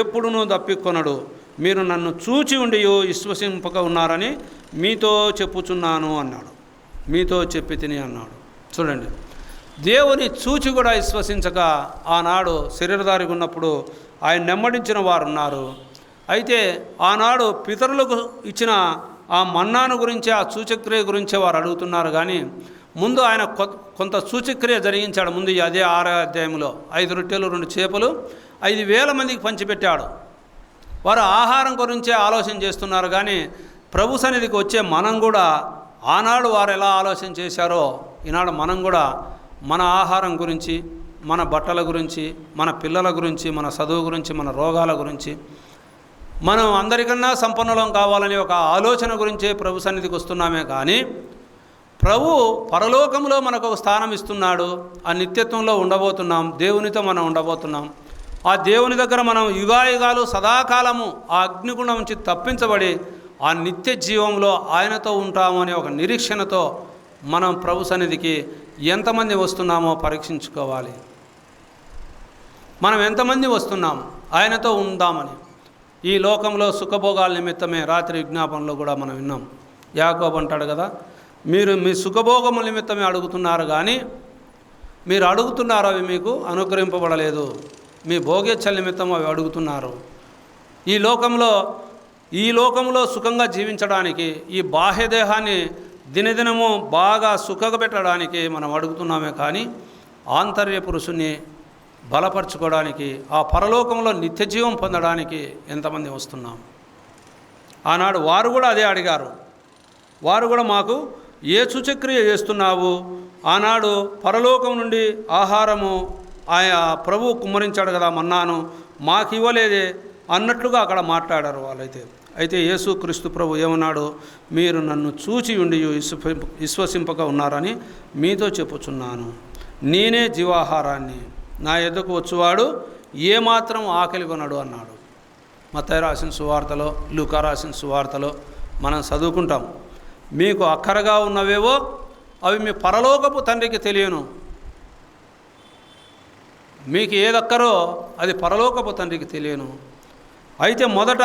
ఎప్పుడునూ దప్పికొనడు. మీరు నన్ను చూచి ఉండి విశ్వసింపక ఉన్నారని మీతో చెప్పుచున్నాను అన్నాడు. మీతో చెప్పి తిని అన్నాడు. చూడండి, దేవుని చూచి కూడా విశ్వసించక ఆనాడు శరీరధారిగా ఉన్నప్పుడు ఆయన నెమ్మడించిన వారు ఉన్నారు. అయితే ఆనాడు పితరులకు ఇచ్చిన ఆ మన్నాను గురించి, ఆ సూచక్రియ గురించే వారు అడుగుతున్నారు. కానీ ముందు ఆయన కొంత సూచక్రియ జరిగించాడు. ముందు అదే 6వ అధ్యాయంలో 5 రొట్టెలు 2 చేపలు 5,000 మందికి పంచిపెట్టాడు. వారు ఆహారం గురించే ఆలోచన చేస్తున్నారు. కానీ ప్రభు సన్నిధికి వచ్చే మనం కూడా ఆనాడు వారు ఎలా ఆలోచన చేశారో ఈనాడు మనం కూడా మన ఆహారం గురించి, మన బట్టల గురించి, మన పిల్లల గురించి, మన చదువు గురించి, మన రోగాల గురించి, మనం అందరికన్నా సంపన్నులం కావాలని ఒక ఆలోచన గురించే ప్రభు సన్నిధికి వస్తున్నామే. కానీ ప్రభు పరలోకంలో మనకు ఒక స్థానం ఇస్తున్నాడు. ఆ నిత్యత్వంలో ఉండబోతున్నాం, దేవునితో మనం ఉండబోతున్నాం. ఆ దేవుని దగ్గర మనం యుగాయుగాలు సదాకాలము ఆ అగ్నిగుండం నుంచి తప్పించబడి ఆ నిత్య జీవంలో ఆయనతో ఉంటాము అనే ఒక నిరీక్షణతో మనం ప్రభు సన్నిధికి ఎంతమంది వస్తున్నామో పరీక్షించుకోవాలి. మనం ఎంతమంది వస్తున్నాం ఆయనతో ఉందామని. ఈ లోకంలో సుఖభోగాల నిమిత్తమే రాత్రి విజ్ఞాపనలో కూడా మనం విన్నాం. యాకోబు అంటాడు కదా, మీరు మీ సుఖభోగముల నిమిత్తమే అడుగుతున్నారు, కానీ మీరు అడుగుతున్నారు అవి మీకు అనుగ్రహింపబడలేదు. మీ భోగేచ్ఛల నిమిత్తం అవి అడుగుతున్నారు. ఈ లోకంలో సుఖంగా జీవించడానికి, ఈ బాహ్యదేహాన్ని దినదినము బాగా సుఖపెట్టడానికి మనం అడుగుతున్నామే. కానీ ఆంతర్య పురుషుని బలపరచుకోవడానికి, ఆ పరలోకంలో నిత్యజీవం పొందడానికి ఎంతమంది వస్తున్నాం? ఆనాడు వారు కూడా అదే అడిగారు. వారు కూడా మాకు ఏ సూచక్రియ చేస్తున్నావు? ఆనాడు పరలోకం నుండి ఆహారము ఆయా ప్రభు కుమ్మరించాడు కదా, మన్నాను మాకు ఇవ్వలేదే అన్నట్లుగా అక్కడ మాట్లాడారు వాళ్ళైతే. అయితే యేసు క్రీస్తు ప్రభు ఏమన్నాడు? మీరు నన్ను చూచి ఉండి విశ్వసింపక ఉన్నారని మీతో చెప్పుచున్నాను. నేనే జీవాహారాన్ని, నా ఎద్దకు వచ్చువాడు ఏమాత్రం ఆకలి కొనడు అన్నాడు. మత్తయి రాసిన సువార్తలో, లూకా రాసిన సువార్తలో మనం చదువుకుంటాం. మీకు అక్కరగా ఉన్నవేవో అవి మీ పరలోకపు తండ్రికి తెలియను. మీకు ఏదక్కరో అది పరలోకపు తండ్రికి తెలియను. అయితే మొదట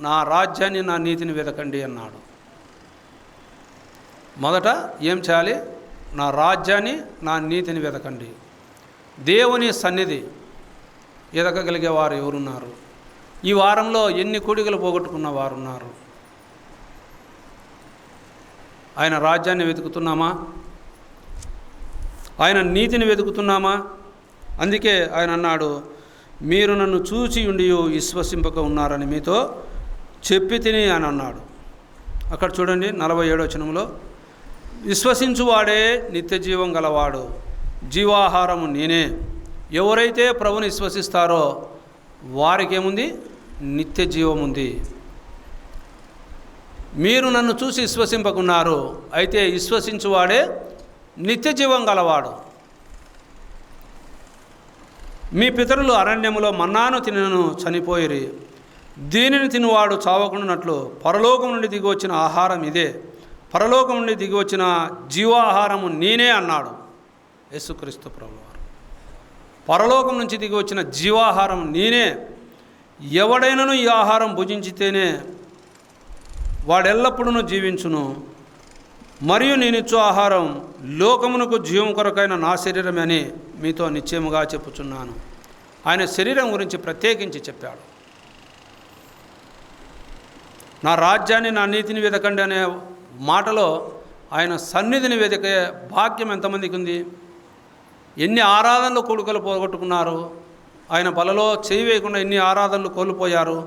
నా రాజ్యాన్ని, నా నీతిని వెతకండి అన్నాడు. మొదట ఏం చేయాలి? నా రాజ్యాన్ని, నా నీతిని వెతకండి. దేవుని సన్నిధి ఎదగగలిగే వారు ఎవరున్నారు? ఈ వారంలో ఎన్ని కోడికలు పోగొట్టుకున్న వారు ఉన్నారు? ఆయన రాజ్యాన్ని వెతుకుతున్నామా? ఆయన నీతిని వెతుకుతున్నామా? అందుకే ఆయన అన్నాడు, మీరు నన్ను చూచి ఉండి విశ్వసింపక ఉన్నారని మీతో చెప్పి తిని అని అన్నాడు. అక్కడ చూడండి 47వ వచనంలో, విశ్వసించువాడే నిత్య జీవం గలవాడు, జీవాహారము నేనే. ఎవరైతే ప్రభుని విశ్వసిస్తారో వారికి ఏముంది? నిత్య జీవం ఉంది. మీరు నన్ను చూసి విశ్వసింపకున్నారు, అయితే విశ్వసించువాడే నిత్య జీవం గలవాడు. మీ పితరులు అరణ్యములో మన్నాను తినను చనిపోయిరి, దీనిని తినువాడు చావకుండానట్లు పరలోకం నుండి దిగి వచ్చిన ఆహారం ఇదే, పరలోకం నుండి దిగి వచ్చిన జీవాహారము నేనే అన్నాడు యేసుక్రీస్తు ప్రభువారు. పరలోకం నుంచి దిగి వచ్చిన జీవాహారం నేనే. ఎవడైనను ఈ ఆహారం భుజించితేనే వాడెల్లప్పుడూ జీవించును. మరియు నేనిచ్చు ఆహారం లోకమునకు జీవం కొరకైన నా శరీరమే అని మీతో నిశ్చయముగా చెప్పుచున్నాను. ఆయన శరీరం గురించి ప్రత్యేకించి చెప్పాడు. నా రాజ్యాన్ని, నా నీతిని వెతకండి అనే మాటలో ఆయన సన్నిధిని వెతికే భాగ్యం ఎంతమందికి ఉంది? ఎన్ని ఆరాధనలు కొడుకలు పోగొట్టుకున్నారు. ఆయన బలలో చేయి వేయకుండా ఎన్ని ఆరాధనలు కోల్పోయారు.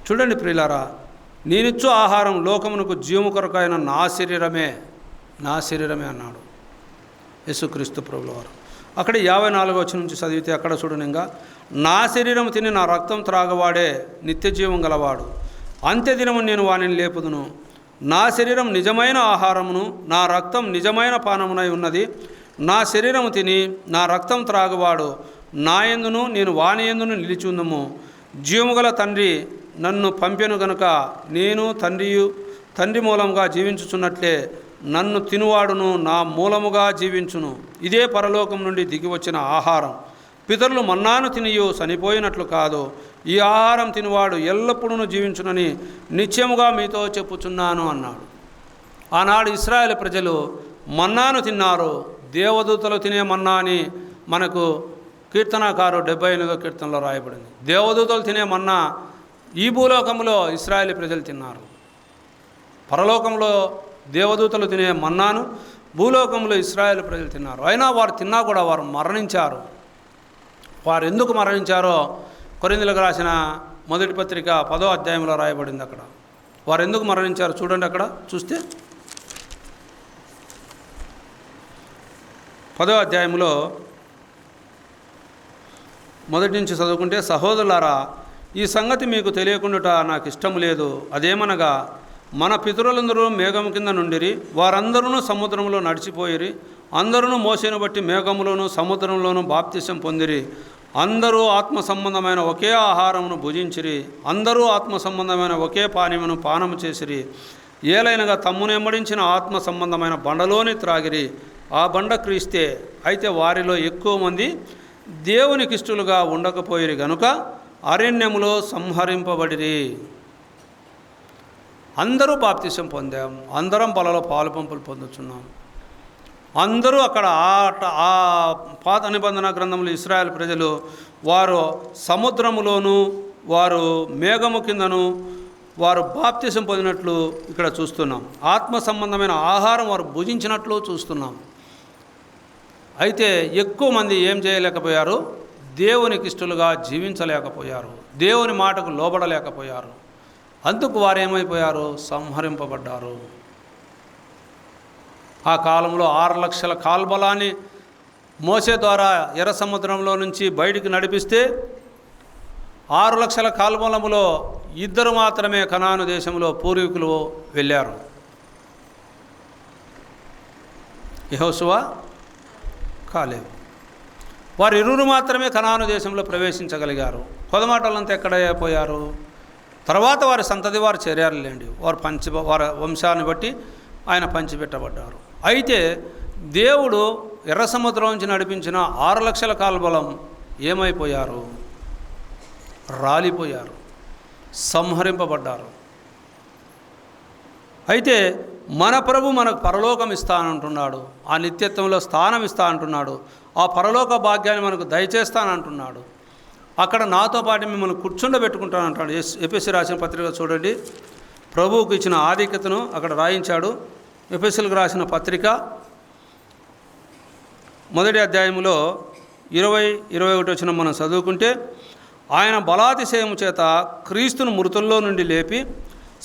చూడండి ప్రియులారా, నేనిచ్చు ఆహారం లోకమునకు జీవము కొరకైన నా శరీరమే అన్నాడు యేసుక్రీస్తు ప్రభువారు. అక్కడ 54వ వచనం నుంచి చదివితే అక్కడ చూడండి, ఇంకా నా శరీరం తిని నా రక్తం త్రాగవాడే నిత్య జీవం గలవాడు, అంత్యదినము నేను వానిని లేపుదును. నా శరీరం నిజమైన ఆహారమును, నా రక్తం నిజమైన పానమునై ఉన్నది. నా శరీరము తిని నా రక్తం త్రాగువాడు నా యందును నేను వాని యందును నిలిచి ఉందము. జీవము గల తండ్రి నన్ను పంపెను గనుక నేను తండ్రి మూలముగా జీవించుచున్నట్లే నన్ను తినువాడును నా మూలముగా జీవించును. ఇదే పరలోకం నుండి దిగి వచ్చిన ఆహారం. పితరులు మన్నాను తినియు చనిపోయినట్లు కాదు, ఈ ఆహారం తినువాడు ఎల్లప్పుడూ జీవించునని నిశ్చయముగా మీతో చెప్పుచున్నాను అన్నాడు. ఆనాడు ఇశ్రాయేలు ప్రజలు మన్నాను తిన్నారు. దేవదూతలు తినే మన్నా అని మనకు కీర్తనాకారు 78వ కీర్తనలో రాయబడింది. దేవదూతలు తినే మన్నా ఈ భూలోకంలో ఇశ్రాయేలు ప్రజలు తిన్నారు. పరలోకంలో దేవదూతలు తినే మన్నాను భూలోకంలో ఇశ్రాయేలు ప్రజలు తిన్నారు. అయినా వారు తిన్నా కూడా వారు మరణించారు. వారు ఎందుకు మరణించారో కొరింథీయులకు రాసిన మొదటి పత్రిక 10వ అధ్యాయంలో రాయబడింది. అక్కడ వారు ఎందుకు మరణించారు చూడండి. అక్కడ చూస్తే 10వ అధ్యాయంలో మొదటి నుంచి చదువుకుంటే, సహోదరులారా, ఈ సంగతి మీకు తెలియకుండా నాకు ఇష్టం లేదు. అదేమనగా మన పితరులందరూ మేఘం కింద నుండిరి, వారందరూ సముద్రంలో నడిచిపోయిరి, అందరూ మోసేను బట్టి మేఘములోను సముద్రంలోను బాప్తిసం పొందిరి, అందరూ ఆత్మ సంబంధమైన ఒకే ఆహారమును భుజించిరి, అందరూ ఆత్మ సంబంధమైన ఒకే పానీయమును పానము చేసిరి, ఏలైనగా తమ్మును వెంబడించిన ఆత్మ సంబంధమైన బండలోని త్రాగిరి, ఆ బండ క్రీస్తే. అయితే వారిలో ఎక్కువ మంది దేవునికి ఇష్టలుగా ఉండకపోయిరి గనుక అరణ్యములో సంహరింపబడిరి. అందరూ బాప్తిసం పొందాం, అందరం బలలో పాలు పంపులు పొందుతున్నాం. అందరూ అక్కడ ఆ పాత నిబంధన గ్రంథంలో ఇశ్రాయేలు ప్రజలు వారు సముద్రములోను వారు మేఘము కిందను వారు బాప్తిసం పొందినట్లు ఇక్కడ చూస్తున్నాం. ఆత్మ సంబంధమైన ఆహారం వారు భుజించినట్లు చూస్తున్నాం. అయితే ఎక్కువ మంది ఏం చేయలేకపోయారు? దేవునికి ఇష్టలుగా జీవించలేకపోయారు, దేవుని మాటకు లోబడలేకపోయారు. అందుకు వారు ఏమైపోయారు? సంహరింపబడ్డారు. ఆ కాలంలో 6 లక్షల కాల్బలాన్ని మోసే ద్వారా ఎర్ర సముద్రంలో నుంచి బయటికి నడిపిస్తే 6 లక్షల కాల్బలములో 2 మాత్రమే కనాను దేశంలో పూర్వీకులు వెళ్ళారు. యెహోషువ, కాలేబు. వారు 2 మాత్రమే కనాను దేశంలో ప్రవేశించగలిగారు. కొదమాటలంతా ఎక్కడ పోయారు? తర్వాత వారి సంతతి వారు చేరారులేండి. వారి వంశాన్ని బట్టి ఆయన పంచిపెట్టబడ్డారు. అయితే దేవుడు ఎర్ర సముద్రం నుంచి నడిపించిన 6 లక్షల కాల్బలం ఏమైపోయారు? రాలిపోయారు, సంహరింపబడ్డారు. అయితే మన ప్రభు మనకు పరలోకం ఇస్తానంటున్నాడు, ఆ నిత్యత్వంలో స్థానం ఇస్తా అంటున్నాడు, ఆ పరలోక భాగ్యాన్ని మనకు దయచేస్తానంటున్నాడు. అక్కడ నాతో పాటు మిమ్మల్ని కూర్చుండబెట్టుకుంటానంటాడు. ఎఫెసీ రాసిన పత్రిక చూడండి, ప్రభువుకు ఇచ్చిన ఆధిక్యతను అక్కడ రాయించాడు. ఎఫెసీలకు రాసిన పత్రిక 1వ అధ్యాయంలో 20-21 మనం చదువుకుంటే, ఆయన బలాతిశయము చేత క్రీస్తును మృతుల్లో నుండి లేపి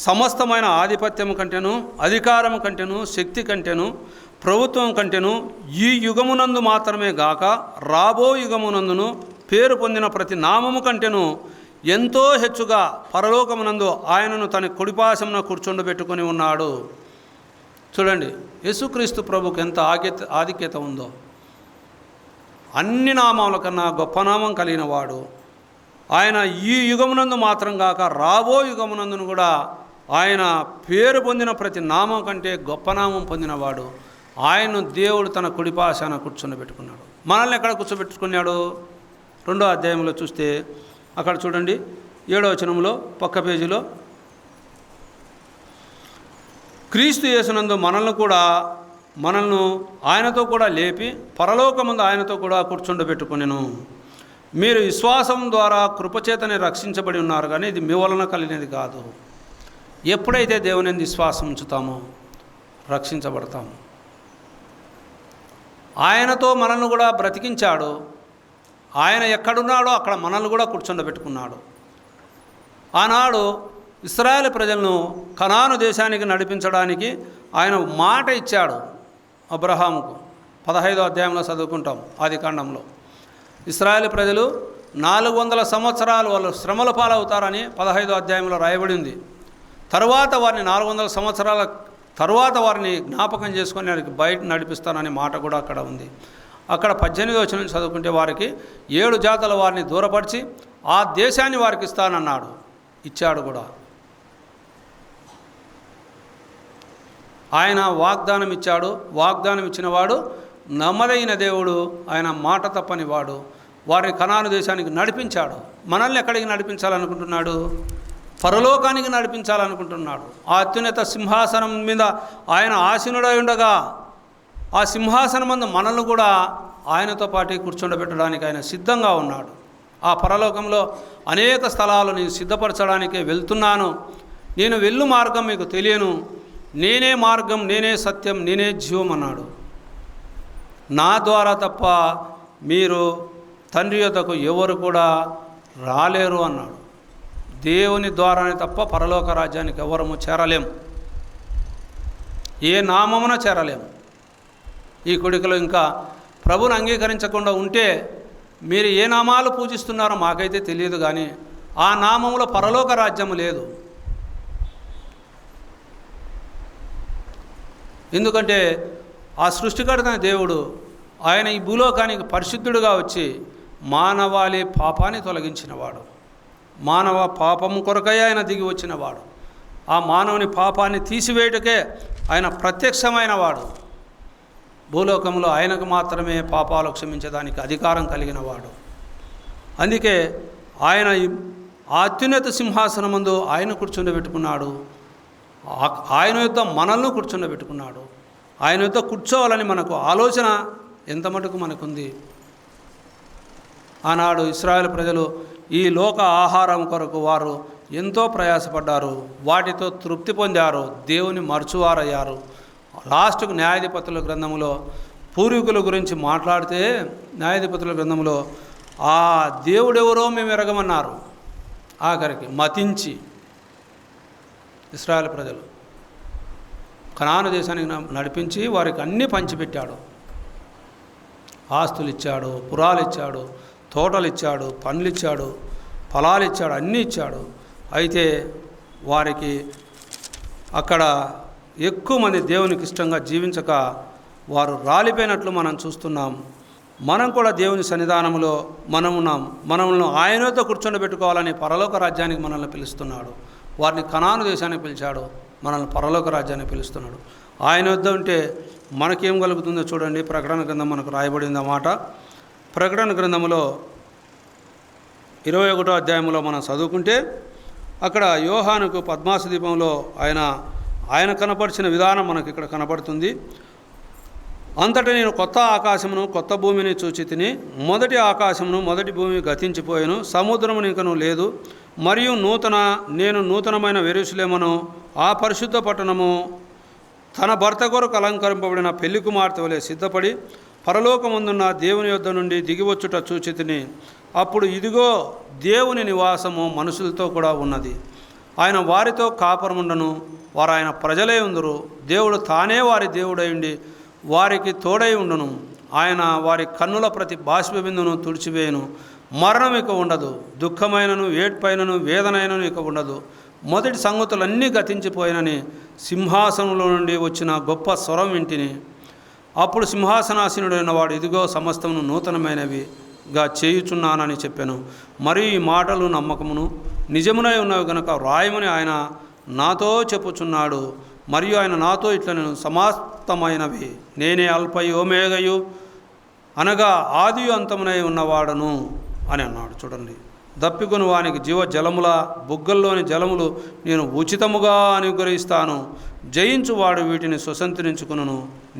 సమస్తమైన ఆధిపత్యము కంటేను, అధికారము కంటేను, శక్తి కంటేను, ప్రభుత్వం కంటేను ఈ యుగమునందు మాత్రమే గాక రాబో యుగమునందును పేరు పొందిన ప్రతి నామము కంటేను ఎంతో హెచ్చుగా పరలోకమునందు ఆయనను తన కుడిపాశమున కూర్చుండబెట్టుకొని ఉన్నాడు. చూడండి, యేసుక్రీస్తు ప్రభుకు ఎంత ఆధిక్యత ఉందో. అన్ని నామాల కన్నా గొప్ప నామం కలిగిన వాడు ఆయన. ఈ యుగమునందు మాత్రం కాక రాబో యుగమునందును కూడా ఆయన పేరు పొందిన ప్రతి నామం కంటే గొప్ప నామం పొందినవాడు. ఆయన్ను దేవుడు తన కుడిపాశాన కూర్చొనిపెట్టుకున్నాడు. మనల్ని ఎక్కడ కూర్చోబెట్టుకున్నాడు? 2వ అధ్యాయంలో చూస్తే అక్కడ చూడండి, 7వ వచనంలో పక్క పేజీలో, క్రీస్తు యేసునందు మనల్ని ఆయనతో కూడా లేపి పరలోకముందు ఆయనతో కూడా కూర్చుండబెట్టుకొనెను. మీరు విశ్వాసం ద్వారా కృపచేతనే రక్షించబడి ఉన్నారు, కానీ ఇది మీ వలన కలిగినది కాదు. ఎప్పుడైతే దేవుని విశ్వాసం ఉంచుతామో రక్షించబడతాము. ఆయనతో మనల్ని కూడా బ్రతికించాడు. ఆయన ఎక్కడున్నాడో అక్కడ మనల్ని కూడా కూర్చుండబెట్టుకున్నాడు. ఆనాడు ఇశ్రాయేలు ప్రజలను కనాను దేశానికి నడిపించడానికి ఆయన మాట ఇచ్చాడు అబ్రహాముకు. 15వ అధ్యాయంలో చదువుకుంటాం ఆదికాండంలో. ఇశ్రాయేలు ప్రజలు 400 సంవత్సరాలు వాళ్ళు శ్రమల పాలవుతారని 15వ అధ్యాయంలో రాయబడింది. తరువాత వారిని 400 సంవత్సరాల తరువాత వారిని జ్ఞాపకం చేసుకొని బయట నడిపిస్తాననే మాట కూడా అక్కడ ఉంది. అక్కడ 18వ వచనం చదువుకుంటే వారికి 7 జాతుల వారిని దూరపరిచి ఆ దేశాన్ని వారికి ఇస్తానన్నాడు. ఇచ్చాడు కూడా. ఆయన వాగ్దానం ఇచ్చాడు. వాగ్దానం ఇచ్చినవాడు నమ్మదగిన దేవుడు. ఆయన మాట తప్పని వాడు. వారిని కనాను దేశానికి నడిపించాడు. మనల్ని ఎక్కడికి నడిపించాలనుకుంటున్నాడు? పరలోకానికి నడిపించాలనుకుంటున్నాడు. ఆ అత్యున్నత సింహాసనం మీద ఆయన ఆసీనుడై ఉండగా ఆ సింహాసనం మందు మనల్ని కూడా ఆయనతో పాటు కూర్చుండబెట్టడానికి ఆయన సిద్ధంగా ఉన్నాడు. ఆ పరలోకంలో అనేక స్థలాలు నేను సిద్ధపరచడానికే వెళ్తున్నాను. నేను వెళ్ళు మార్గం మీకు తెలియను. నేనే మార్గం, నేనే సత్యం, నేనే జీవం అన్నాడు. నా ద్వారా తప్ప మీరు తండ్రి యొద్దకు ఎవరు కూడా రాలేరు అన్నాడు. దేవుని ద్వారానే తప్ప పరలోక రాజ్యానికి ఎవరము చేరలేం. ఏ నామమున చేరలేం. ఈ కొడుకులు ఇంకా ప్రభుని అంగీకరించకుండా ఉంటే మీరు ఏ నామాలు పూజిస్తున్నారో మాకైతే తెలియదు, కానీ ఆ నామములో పరలోక రాజ్యము లేదు. ఎందుకంటే ఆ సృష్టికర్త దేవుడు ఆయన ఈ భూలోకానికి పరిశుద్ధుడుగా వచ్చి మానవాళి పాపాన్ని తొలగించినవాడు. మానవ పాపము కొరకై ఆయన దిగి వచ్చినవాడు. ఆ మానవుని పాపాన్ని తీసివేయటకే ఆయన ప్రత్యక్షమైన వాడు. భూలోకంలో ఆయనకు మాత్రమే పాపాలు క్షమించడానికి అధికారం కలిగిన వాడు. అందుకే ఆయన అత్యున్నత సింహాసనమందు ఆయన కూర్చుండబెట్టుకున్నాడు. ఆయన యొద్ద మనల్ని కూర్చుండబెట్టుకున్నాడు. ఆయన యొద్ద కూర్చోవాలని మనకు ఆలోచన ఎంత మటుకు మనకుంది. ఆనాడు ఇశ్రాయేలు ప్రజలు ఈ లోక ఆహారం కొరకు వారు ఎంతో ప్రయాసపడ్డారు. వాటితో తృప్తి పొందారు. దేవుని మరచువారయ్యారు. లాస్ట్కు న్యాయాధిపతుల గ్రంథంలో పూర్వీకుల గురించి మాట్లాడితే న్యాయాధిపతుల గ్రంథంలో ఆ దేవుడెవరో మేము ఎరగమన్నారు. ఆఖరికి మతించి ఇశ్రాయేలు ప్రజలు కనాను దేశానికి నడిపించి వారికి అన్నీ పంచిపెట్టాడు. ఆస్తులు ఇచ్చాడు, పురాలు ఇచ్చాడు, తోటలు ఇచ్చాడు, పండ్లు ఇచ్చాడు, ఫలాలు ఇచ్చాడు, అన్నీ ఇచ్చాడు. అయితే వారికి అక్కడ ఎక్కువ మంది దేవునికి ఇష్టంగా జీవించక వారు రాలిపోయినట్లు మనం చూస్తున్నాం. మనం కూడా దేవుని సన్నిధానంలో మనల్ని ఆయనతో కూర్చొని పరలోక రాజ్యానికి మనల్ని పిలుస్తున్నాడు. వారిని కనాను దేశానికి పిలిచాడు, మనల్ని పరలోక రాజ్యానికి పిలుస్తున్నాడు. ఆయన వద్ద ఉంటే మనకేం కలుగుతుందో చూడండి. ప్రకటన గ్రంథం మనకు రాయబడింది అన్నమాట. ప్రకటన గ్రంథంలో 21వ అధ్యాయంలో మనం చదువుకుంటే అక్కడ యోహానుకు పద్మాసు దీపంలో ఆయన కనపరిచిన విధానం మనకి ఇక్కడ కనపడుతుంది. అంతటా నేను కొత్త ఆకాశమును కొత్త భూమిని చూచి తిని, మొదటి ఆకాశమును మొదటి భూమి గతించిపోయాను, సముద్రమును ఇంకను లేదు. మరియు నేను నూతనమైన యెరూషలేమును ఆ పరిశుద్ధ పట్టణము తన భర్త కొరకు అలంకరింపబడిన పెళ్లి కుమార్తె వలె సిద్ధపడి పరలోకమందున్న దేవుని యొద్ద నుండి దిగివచ్చుట చూచితిని. అప్పుడు ఇదిగో దేవుని నివాసము మనుషులతో కూడా ఉన్నది. ఆయన వారితో కాపురముండను, వారు ఆయన ప్రజలే ఉందురు. దేవుడు తానే వారి దేవుడై ఉండి వారికి తోడై ఉండును. ఆయన వారి కన్నుల ప్రతి బాష్పబిందును తుడిచివేయును. మరణం ఇక ఉండదు, దుఃఖమైనను ఏడ్పైనను వేదనైనను ఇక ఉండదు. మొదటి సంగతులన్నీ గతించిపోయినని సింహాసనంలో నుండి వచ్చిన గొప్ప స్వరం వింటిని. అప్పుడు సింహాసనాసీనుడైన వాడు, ఇదిగో సమస్తమును నూతనమైనవిగా చేయుచున్నానని చెప్పాను. మరియు ఈ మాటలు నమ్మకమును నిజమునై ఉన్నవి గనుక వ్రాయమని ఆయన నాతో చెప్పుచున్నాడు. మరియు ఆయన నాతో ఇట్లా, నేను సమాప్తమైనవి నేనే అల్పయు ఓమేగయు, అనగా ఆదియు అంతమునై ఉన్నవాడను అని అన్నాడు. చూడండి, దప్పికొని వానికి జీవ జలముల బుగ్గల్లోని జలములు నేను ఉచితముగా అనుగ్రహిస్తాను. జయించువాడు వీటిని స్వతంత్రించుకును.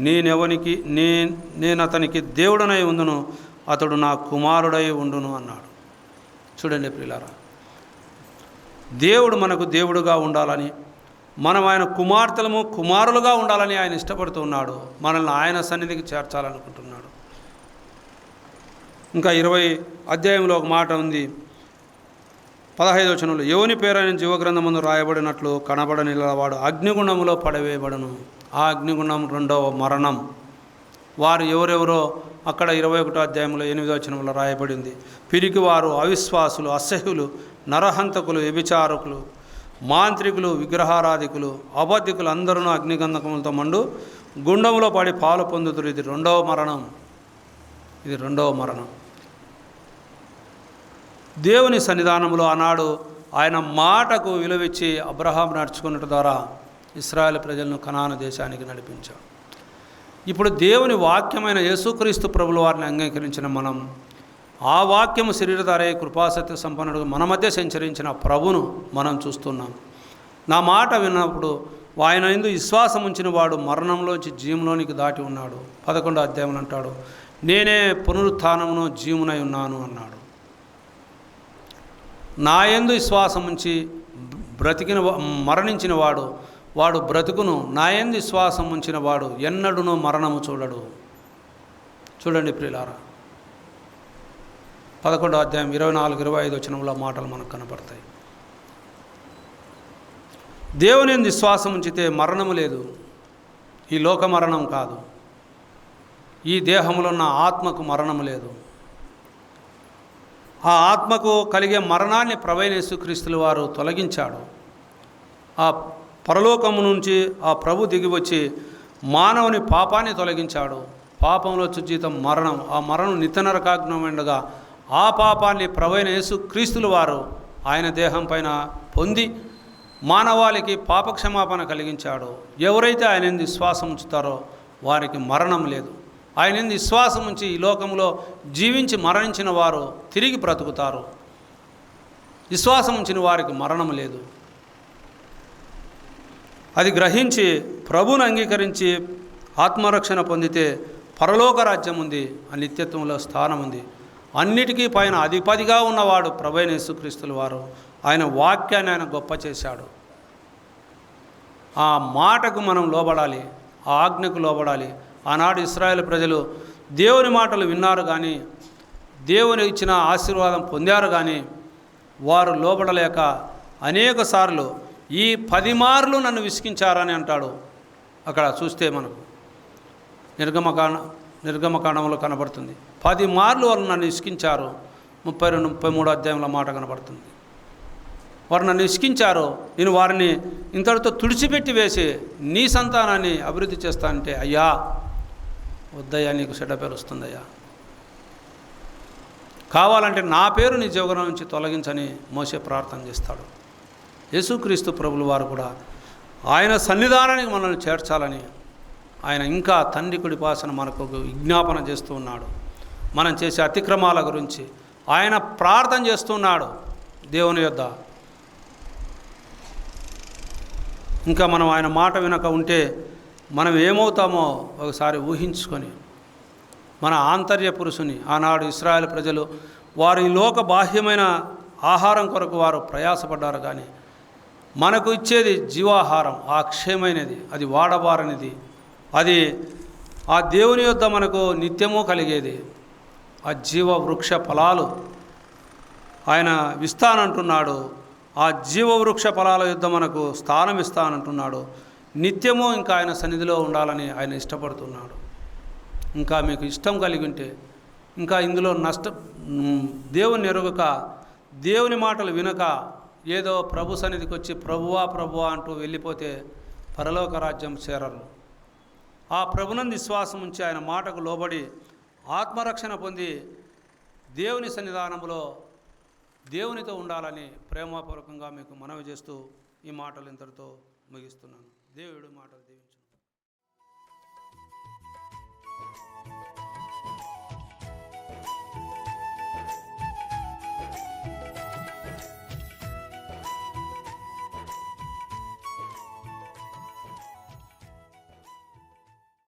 నేను అతనికి దేవుడనై ఉండును, అతడు నా కుమారుడై ఉండును అన్నాడు. చూడండి ప్రియులారా, దేవుడు మనకు దేవుడుగా ఉండాలని, మనం ఆయన కుమారులుగా ఉండాలని ఆయన ఇష్టపడుతూ ఉన్నాడు. మనల్ని ఆయన సన్నిధికి చేర్చాలనుకుంటున్నాడు. ఇంకా 20 అధ్యాయంలో ఒక మాట ఉంది, 15వ వచనంలో, యోని పేరైన జీవగ్రంథమందు రాయబడినట్లు కనబడని వాడు అగ్నిగుండములో పడవేయబడను. ఆ అగ్నిగుండం రెండవ మరణం. వారు ఎవరెవరో అక్కడ 21వ అధ్యాయంలో 8వ వచనంలో రాయబడింది. పిరికివారు, అవిశ్వాసులు, అసహ్యులు, నరహంతకులు, వ్యభిచారకులు, మాంత్రికులు, విగ్రహారాధికులు, అబద్ధికులు అందరూ అగ్నిగంధకములతో మండు గుండంలో పడి పాలు పొందుతురు. ఇది రెండవ మరణం. దేవుని సన్నిధానంలో ఆనాడు ఆయన మాటకు విలువిచ్చి అబ్రహాం నడుచుకున్నట్టు ద్వారా ఇశ్రాయేలు ప్రజలను కనాను దేశానికి నడిపించాడు. ఇప్పుడు దేవుని వాక్యమైన యేసుక్రీస్తు ప్రభుల వారిని అంగీకరించిన మనం, ఆ వాక్యము శరీరధారై కృపాసత్య సంపన్నుడు మన మధ్య సంచరించిన ప్రభును మనం చూస్తున్నాం. నా మాట విన్నప్పుడు ఆయన యందు విశ్వాసం ఉంచిన వాడు మరణంలోంచి జీవంలోనికి దాటి ఉన్నాడు. 11వ అధ్యాయంలో అంటాడు, నేనే పునరుత్థానమును జీవునై ఉన్నాను అన్నాడు. నా యందు విశ్వాసం ఉంచి మరణించిన వాడు బ్రతుకును. నా యందు విశ్వాసం ఉంచిన వాడు ఎన్నడూనూ మరణము చూడడు. చూడండి ప్రియులారా, 11వ అధ్యాయం 24-25 వచనంలో మాటలు మనకు కనపడతాయి. దేవుని యందు విశ్వాసం ఉంచితే మరణము లేదు. ఈ లోక మరణం కాదు, ఈ దేహంలో ఉన్న ఆత్మకు మరణము లేదు. ఆ ఆత్మకు కలిగే మరణాన్ని ప్రభువైన యేసుక్రీస్తుల వారు తొలగించాడు. ఆ పరలోకము నుంచి ఆ ప్రభు దిగివచ్చి మానవుని పాపాన్ని తొలగించాడు. పాపంలో జీతం మరణం. ఆ మరణం నిత్య నరకాగ్నమైనగా ఆ పాపాన్ని ప్రభువైన యేసుక్రీస్తుల వారు ఆయన దేహం పైన పొంది మానవాళికి పాపక్షమాపణ కలిగించాడు. ఎవరైతే ఆయన యందు విశ్వాసం ఉంచుతారో వారికి మరణం లేదు. ఆయన యందు విశ్వాసం ఉంచి ఈ లోకంలో జీవించి మరణించిన వారు తిరిగి బ్రతుకుతారు. విశ్వాసం ఉంచిన వారికి మరణం లేదు. అది గ్రహించి ప్రభువును అంగీకరించి ఆత్మరక్షణ పొందితే పరలోక రాజ్యం ఉంది, ఆ నిత్యత్వంలో స్థానం ఉంది. అన్నిటికీ పైన అధిపతిగా ఉన్నవాడు ప్రభువైన యేసుక్రీస్తుల వారు. ఆయన వాక్యాన్ని ఆయన గొప్ప చేశాడు. ఆ మాటకు మనం లోబడాలి, ఆ ఆజ్ఞకు లోబడాలి. ఆనాడు ఇశ్రాయేలు ప్రజలు దేవుని మాటలు విన్నారు కానీ, దేవుని ఇచ్చిన ఆశీర్వాదం పొందారు కానీ వారు లోబడలేక అనేక సార్లు ఈ 10 మార్లు నన్ను విసిగించారని అంటాడు. అక్కడ చూస్తే మనకు నిర్గమకాండంలో కనబడుతుంది. 10 మార్లు వాళ్ళు నన్ను విసిగించారు. 32-33 అధ్యాయంలో మాట కనబడుతుంది. వారు నన్ను విసిగించారు, నేను వారిని ఇంతటితో తుడిచిపెట్టి వేసి నీ సంతానాన్ని అభివృద్ధి చేస్తానంటే, అయ్యా వద్దయ్యా, నీకు చెడ్డ పేరు వస్తుందయ్యా, కావాలంటే నా పేరు నీ జీవనం నుంచి తొలగించని మోసే ప్రార్థన చేస్తాడు. యేసుక్రీస్తు ప్రభుల వారు కూడా ఆయన సన్నిధానానికి మనల్ని చేర్చాలని ఆయన ఇంకా తండ్రి కుడిపాసన మనకు విజ్ఞాపన చేస్తూ ఉన్నాడు. మనం చేసే అతిక్రమాల గురించి ఆయన ప్రార్థన చేస్తున్నాడు దేవుని యొద్ద. ఇంకా మనం ఆయన మాట వినక ఉంటే మనం ఏమవుతామో ఒకసారి ఊహించుకొని, మన ఆంతర్య పురుషుని ఆనాడు ఇశ్రాయేలు ప్రజలు వారు ఈ లోక బాహ్యమైన ఆహారం కొరకు వారు ప్రయాసపడ్డారు కానీ మనకు ఇచ్చేది జీవాహారం, ఆ అక్షయమైనది, అది వాడబారనిది, అది ఆ దేవుని యొద్ద మనకు నిత్యము కలిగేది ఆ జీవ వృక్ష ఫలాలు ఆయన ఇస్తానంటున్నాడు. ఆ జీవవృక్ష ఫలాల యుద్ధ మనకు స్థానం ఇస్తానంటున్నాడు. నిత్యము ఇంకా ఆయన సన్నిధిలో ఉండాలని ఆయన ఇష్టపడుతున్నాడు. ఇంకా మీకు ఇష్టం కలిగి ఉంటే, ఇంకా ఇందులో దేవుని ఎరుగక, దేవుని మాటలు వినక, ఏదో ప్రభు సన్నిధికి వచ్చి ప్రభువా ప్రభువా అంటూ వెళ్ళిపోతే పరలోక రాజ్యం చేరరు. ఆ ప్రభునందు విశ్వాసం ఉంచి ఆయన మాటకు లోబడి ఆత్మరక్షణ పొంది దేవుని సన్నిధానంలో దేవునితో ఉండాలని ప్రేమపూర్వకంగా మీకు మనవి చేస్తూ ఈ మాటలు ఇంతటితో ముగిస్తున్నాను. దేవుడు మాటలు దీవించు.